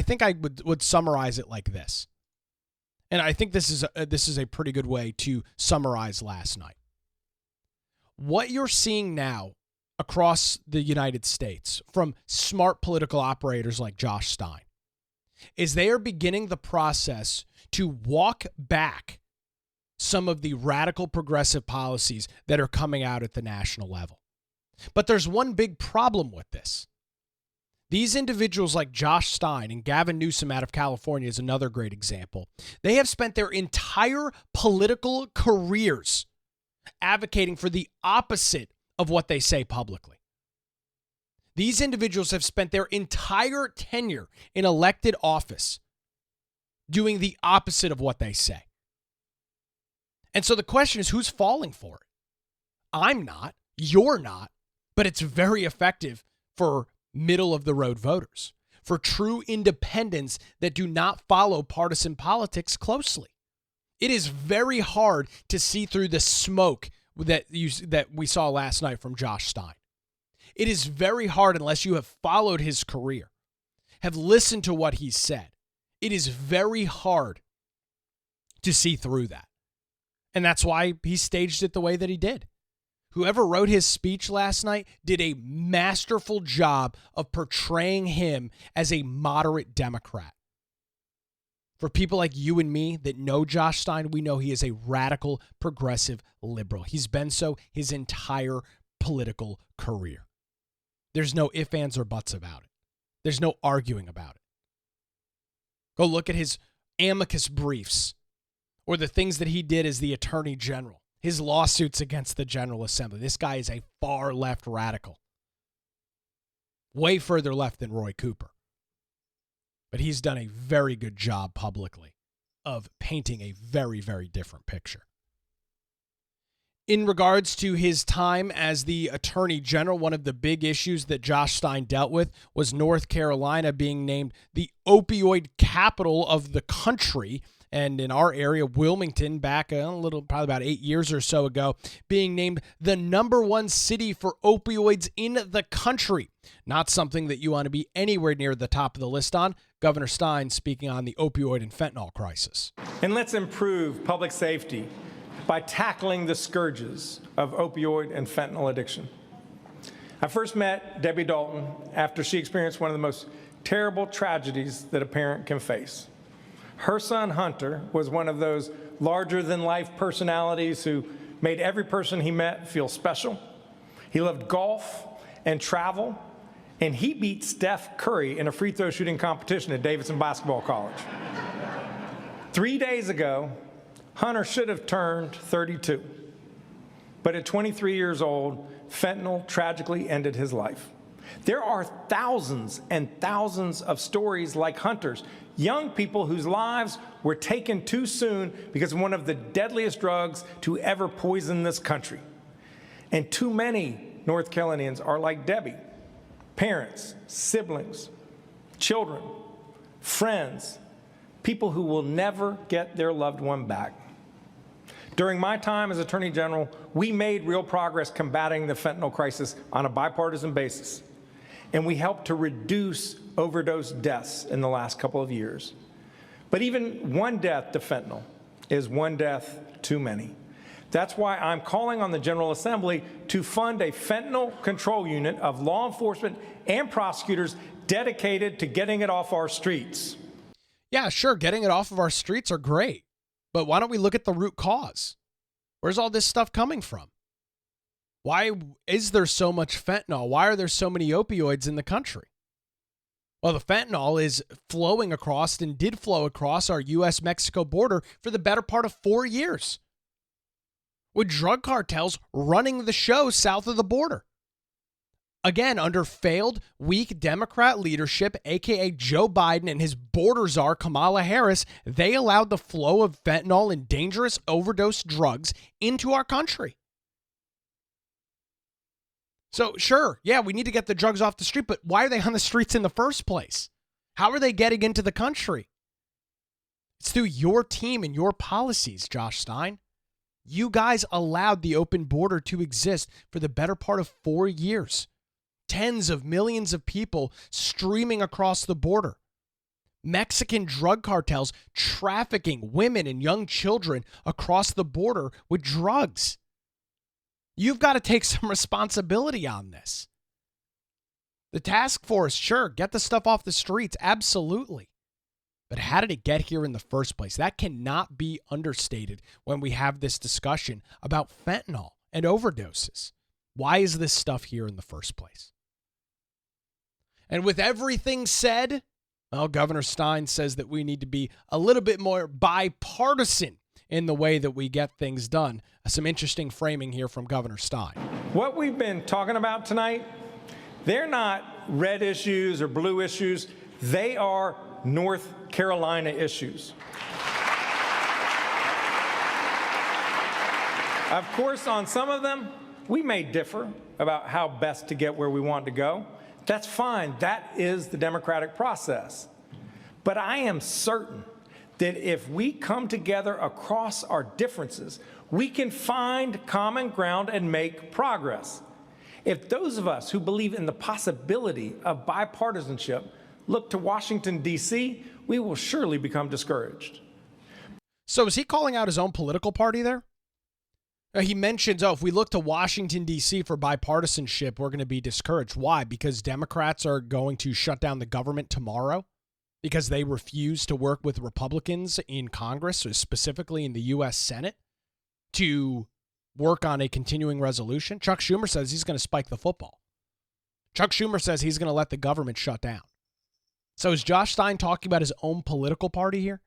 think I would summarize it like this. And I think this is a pretty good way to summarize last night. What you're seeing now across the United States from smart political operators like Josh Stein is they are beginning the process to walk back some of the radical progressive policies that are coming out at the national level. But there's one big problem with this. These individuals like Josh Stein and Gavin Newsom out of California is another great example. They have spent their entire political careers advocating for the opposite of what they say publicly. These individuals have spent their entire tenure in elected office doing the opposite of what they say. And so the question is, who's falling for it? I'm not, you're not, but it's very effective for middle-of-the-road voters, for true independents that do not follow partisan politics closely. It is very hard to see through the smoke that we saw last night from Josh Stein. It is very hard unless you have followed his career, have listened to what he said. It is very hard to see through that. And that's why he staged it the way that he did. Whoever wrote his speech last night did a masterful job of portraying him as a moderate Democrat. For people like you and me that know Josh Stein, we know he is a radical, progressive liberal. He's been so his entire political career. There's no ifs, ands, or buts about it. There's no arguing about it. Go look at his amicus briefs or the things that he did as the attorney general, his lawsuits against the General Assembly. This guy is a far left radical. Way further left than Roy Cooper. But he's done a very good job publicly of painting a very, very different picture. In regards to his time as the Attorney General, one of the big issues that Josh Stein dealt with was North Carolina being named the opioid capital of the country. And in our area, Wilmington, back probably about 8 years or so ago, being named the #1 city for opioids in the country. Not something that you want to be anywhere near the top of the list on. Governor Stein speaking on the opioid and fentanyl crisis. And let's improve public safety by tackling the scourges of opioid and fentanyl addiction. I first met Debbie Dalton after she experienced one of the most terrible tragedies that a parent can face. Her son, Hunter, was one of those larger-than-life personalities who made every person he met feel special. He loved golf and travel, and he beat Steph Curry in a free throw shooting competition at Davidson Basketball College. 3 days ago, Hunter should have turned 32. But at 23 years old, fentanyl tragically ended his life. There are thousands and thousands of stories like Hunter's, young people whose lives were taken too soon because of one of the deadliest drugs to ever poison this country. And too many North Carolinians are like Debbie. Parents, siblings, children, friends, people who will never get their loved one back. During my time as Attorney General, we made real progress combating the fentanyl crisis on a bipartisan basis, and we helped to reduce overdose deaths in the last couple of years. But even one death to fentanyl is one death too many. That's why I'm calling on the General Assembly to fund a fentanyl control unit of law enforcement and prosecutors dedicated to getting it off our streets. Yeah, sure, getting it off of our streets are great. But why don't we look at the root cause? Where's all this stuff coming from? Why is there so much fentanyl? Why are there so many opioids in the country? Well, the fentanyl is flowing across and did flow across our U.S.-Mexico border for the better part of 4 years, with drug cartels running the show south of the border. Again, under failed, weak Democrat leadership, a.k.a. Joe Biden and his border czar, Kamala Harris, they allowed the flow of fentanyl and dangerous overdose drugs into our country. So, sure, yeah, we need to get the drugs off the street, but why are they on the streets in the first place? How are they getting into the country? It's through your team and your policies, Josh Stein. You guys allowed the open border to exist for the better part of 4 years. Tens of millions of people streaming across the border. Mexican drug cartels trafficking women and young children across the border with drugs. You've got to take some responsibility on this. The task force, sure, get the stuff off the streets, absolutely. But how did it get here in the first place? That cannot be understated when we have this discussion about fentanyl and overdoses. Why is this stuff here in the first place? And with everything said, well, Governor Stein says that we need to be a little bit more bipartisan in the way that we get things done. Some interesting framing here from Governor Stein. What we've been talking about tonight, they're not red issues or blue issues. They are North Carolina issues. Of course, on some of them, we may differ about how best to get where we want to go. That's fine. That is the democratic process. But I am certain that if we come together across our differences, we can find common ground and make progress. If those of us who believe in the possibility of bipartisanship look to Washington, D.C., we will surely become discouraged. So is he calling out his own political party there? He mentions, if we look to Washington, D.C. for bipartisanship, we're going to be discouraged. Why? Because Democrats are going to shut down the government tomorrow because they refuse to work with Republicans in Congress, or specifically in the U.S. Senate, to work on a continuing resolution. Chuck Schumer says he's going to spike the football. Chuck Schumer says he's going to let the government shut down. So is Josh Stein talking about his own political party here?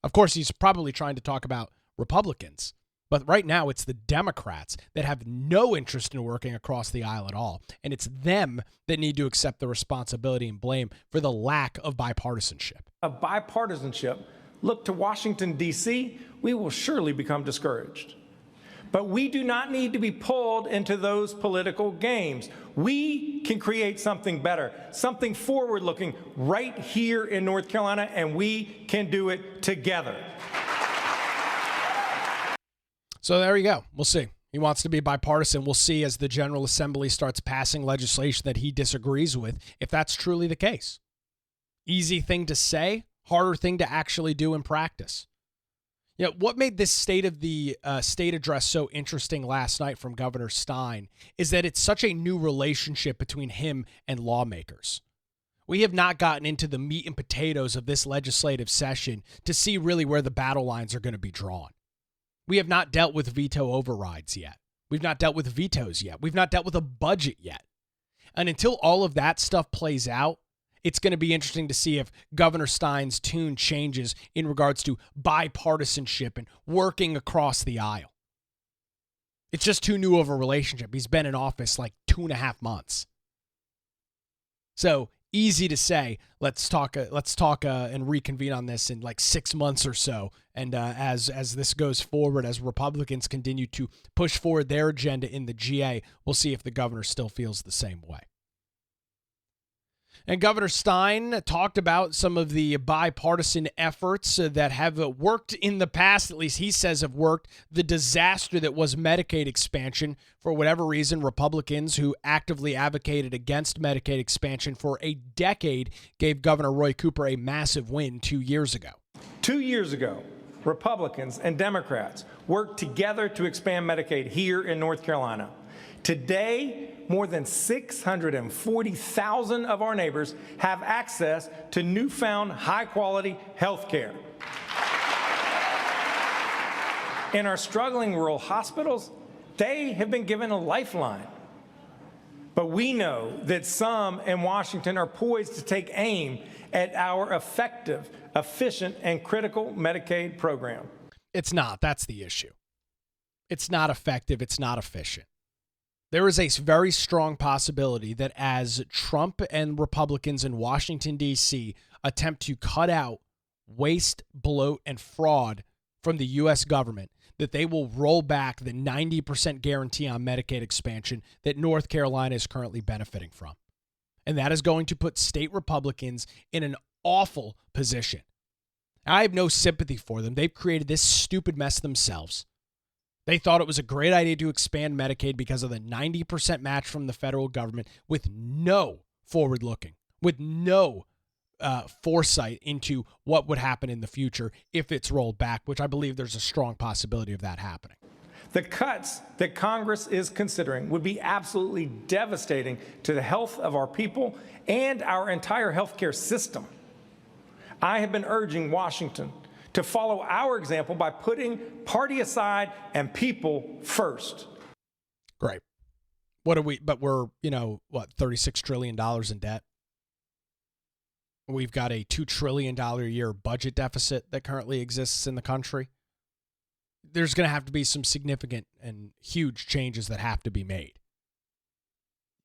Of course, he's probably trying to talk about Republicans. But right now, it's the Democrats that have no interest in working across the aisle at all. And it's them that need to accept the responsibility and blame for the lack of bipartisanship. Of bipartisanship, look to Washington, D.C., we will surely become discouraged. But we do not need to be pulled into those political games. We can create something better, something forward-looking right here in North Carolina, and we can do it together. So there you go. We'll see. He wants to be bipartisan. We'll see as the General Assembly starts passing legislation that he disagrees with, if that's truly the case. Easy thing to say, harder thing to actually do in practice. You know, what made this State of the State address so interesting last night from Governor Stein is that it's such a new relationship between him and lawmakers. We have not gotten into the meat and potatoes of this legislative session to see really where the battle lines are going to be drawn. We have not dealt with veto overrides yet. We've not dealt with vetoes yet. We've not dealt with a budget yet. And until all of that stuff plays out, it's going to be interesting to see if Governor Stein's tune changes in regards to bipartisanship and working across the aisle. It's just too new of a relationship. He's been in office like 2.5 months. So easy to say, let's talk and reconvene on this in like 6 months or so. And as this goes forward, as Republicans continue to push forward their agenda in the GA, we'll see if the governor still feels the same way. And Governor Stein talked about some of the bipartisan efforts that have worked in the past, at least he says have worked, the disaster that was Medicaid expansion. For whatever reason, Republicans who actively advocated against Medicaid expansion for a decade gave Governor Roy Cooper a massive win 2 years ago. 2 years ago, Republicans and Democrats worked together to expand Medicaid here in North Carolina. Today, more than 640,000 of our neighbors have access to newfound high-quality health care. In our struggling rural hospitals, they have been given a lifeline. But we know that some in Washington are poised to take aim at our effective, efficient, and critical Medicaid program. It's not. That's the issue. It's not effective. It's not efficient. There is a very strong possibility that as Trump and Republicans in Washington, D.C. attempt to cut out waste, bloat, and fraud from the U.S. government, that they will roll back the 90% guarantee on Medicaid expansion that North Carolina is currently benefiting from. And that is going to put state Republicans in an awful position. I have no sympathy for them. They've created this stupid mess themselves. They thought it was a great idea to expand Medicaid because of the 90% match from the federal government with no forward-looking, with no foresight into what would happen in the future if it's rolled back, which I believe there's a strong possibility of that happening. The cuts that Congress is considering would be absolutely devastating to the health of our people and our entire healthcare system. I have been urging Washington to follow our example by putting party aside and people first. Great. But we're, $36 trillion in debt. We've got a $2 trillion a year budget deficit that currently exists in the country. There's going to have to be some significant and huge changes that have to be made.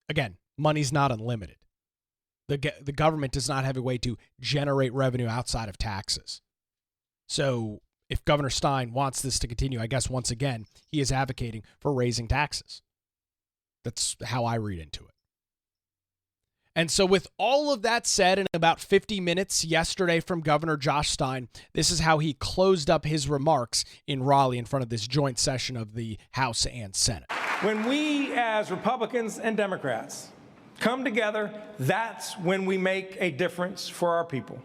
Again, money's not unlimited. The government does not have a way to generate revenue outside of taxes. So if Governor Stein wants this to continue, I guess once again, he is advocating for raising taxes. That's how I read into it. And so with all of that said, in about 50 minutes yesterday from Governor Josh Stein, this is how he closed up his remarks in Raleigh in front of this joint session of the House and Senate. When we as Republicans and Democrats come together, that's when we make a difference for our people.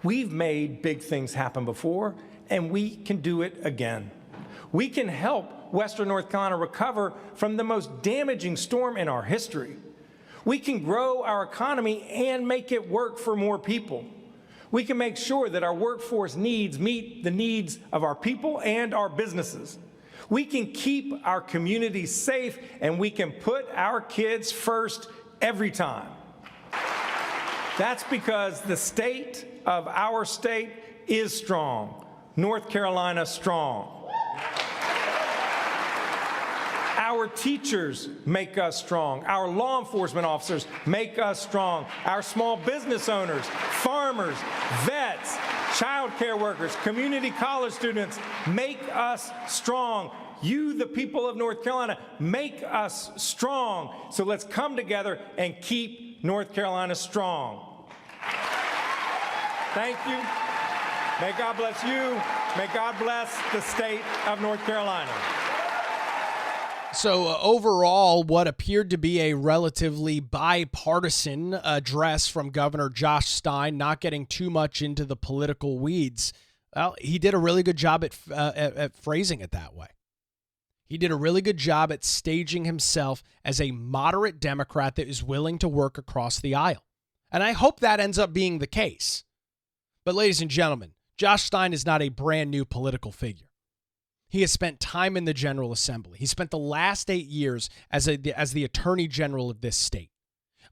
We've made big things happen before, and we can do it again. We can help Western North Carolina recover from the most damaging storm in our history. We can grow our economy and make it work for more people. We can make sure that our workforce needs meet the needs of our people and our businesses. We can keep our communities safe, and we can put our kids first every time. That's because the state of our state is strong. North Carolina strong. Our teachers make us strong. Our law enforcement officers make us strong. Our small business owners, farmers, vets, child care workers, community college students make us strong. You, the people of North Carolina, make us strong. So let's come together and keep North Carolina strong. Thank you. May God bless you. May God bless the state of North Carolina. So overall, what appeared to be a relatively bipartisan address from Governor Josh Stein, not getting too much into the political weeds. Well, he did a really good job at phrasing it that way. He did a really good job at staging himself as a moderate Democrat that is willing to work across the aisle. And I hope that ends up being the case. But ladies and gentlemen, Josh Stein is not a brand new political figure. He has spent time in the General Assembly. He spent the last 8 years as the Attorney General of this state.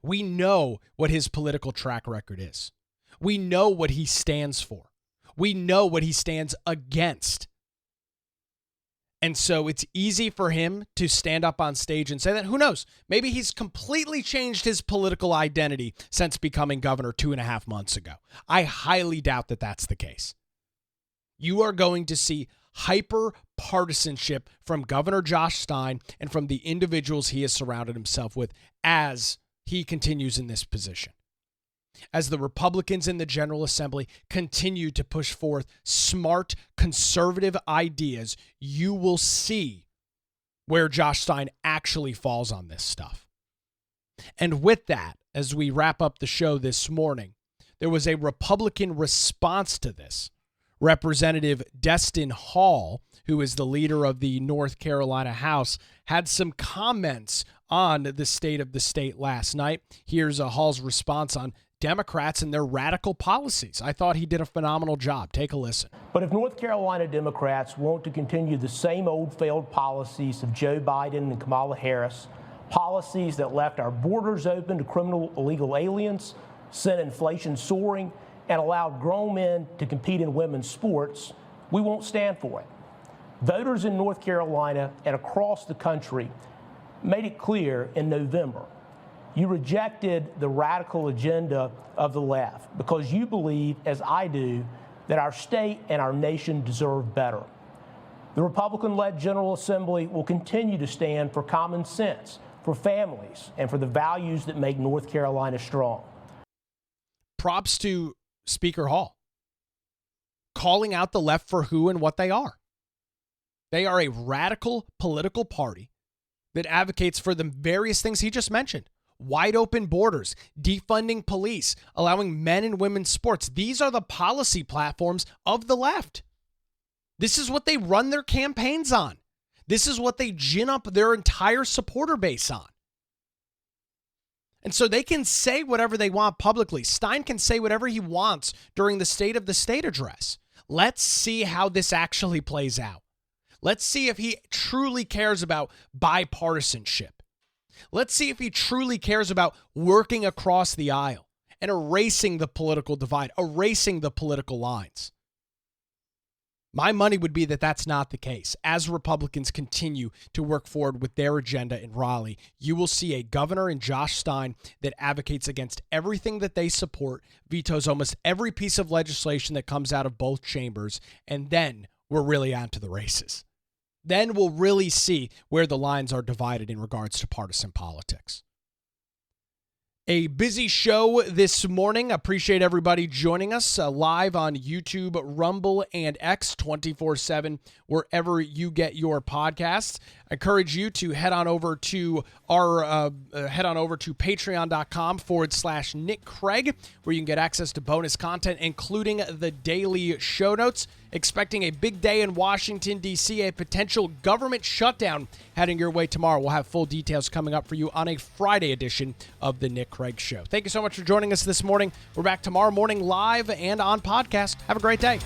We know what his political track record is. We know what he stands for. We know what he stands against. And so it's easy for him to stand up on stage and say that. Who knows? Maybe he's completely changed his political identity since becoming governor 2.5 months ago. I highly doubt that that's the case. You are going to see hyper partisanship from Governor Josh Stein and from the individuals he has surrounded himself with as he continues in this position. As the Republicans in the General Assembly continue to push forth smart, conservative ideas, you will see where Josh Stein actually falls on this stuff. And with that, as we wrap up the show this morning, there was a Republican response to this. Representative Destin Hall, who is the leader of the North Carolina House, had some comments on the state of the state last night. Here's Hall's response on Democrats and their radical policies. I thought he did a phenomenal job. Take a listen. But if North Carolina Democrats want to continue the same old failed policies of Joe Biden and Kamala Harris, policies that left our borders open to criminal illegal aliens, sent inflation soaring, and allowed grown men to compete in women's sports, we won't stand for it. Voters in North Carolina and across the country made it clear in November. You rejected the radical agenda of the left because you believe, as I do, that our state and our nation deserve better. The Republican-led General Assembly will continue to stand for common sense, for families, and for the values that make North Carolina strong. Props to Speaker Hall, calling out the left for who and what they are. They are a radical political party that advocates for the various things he just mentioned. Wide open borders, defunding police, allowing men and women's sports. These are the policy platforms of the left. This is what they run their campaigns on. This is what they gin up their entire supporter base on. And so they can say whatever they want publicly. Stein can say whatever he wants during the State of the State address. Let's see how this actually plays out. Let's see if he truly cares about bipartisanship. Let's see if he truly cares about working across the aisle and erasing the political divide, erasing the political lines. My money would be that that's not the case. As Republicans continue to work forward with their agenda in Raleigh, you will see a governor in Josh Stein that advocates against everything that they support, vetoes almost every piece of legislation that comes out of both chambers, and then we're really on to the races. Then we'll really see where the lines are divided in regards to partisan politics. A busy show this morning. Appreciate everybody joining us live on YouTube, Rumble, and X 24/7, wherever you get your podcasts. I encourage you to head on over to patreon.com/Nick Craig, where you can get access to bonus content, including the daily show notes. Expecting a big day in Washington, D.C., a potential government shutdown heading your way tomorrow. We'll have full details coming up for you on a Friday edition of the Nick Craig Show. Thank you so much for joining us this morning. We're back tomorrow morning live and on podcast. Have a great day.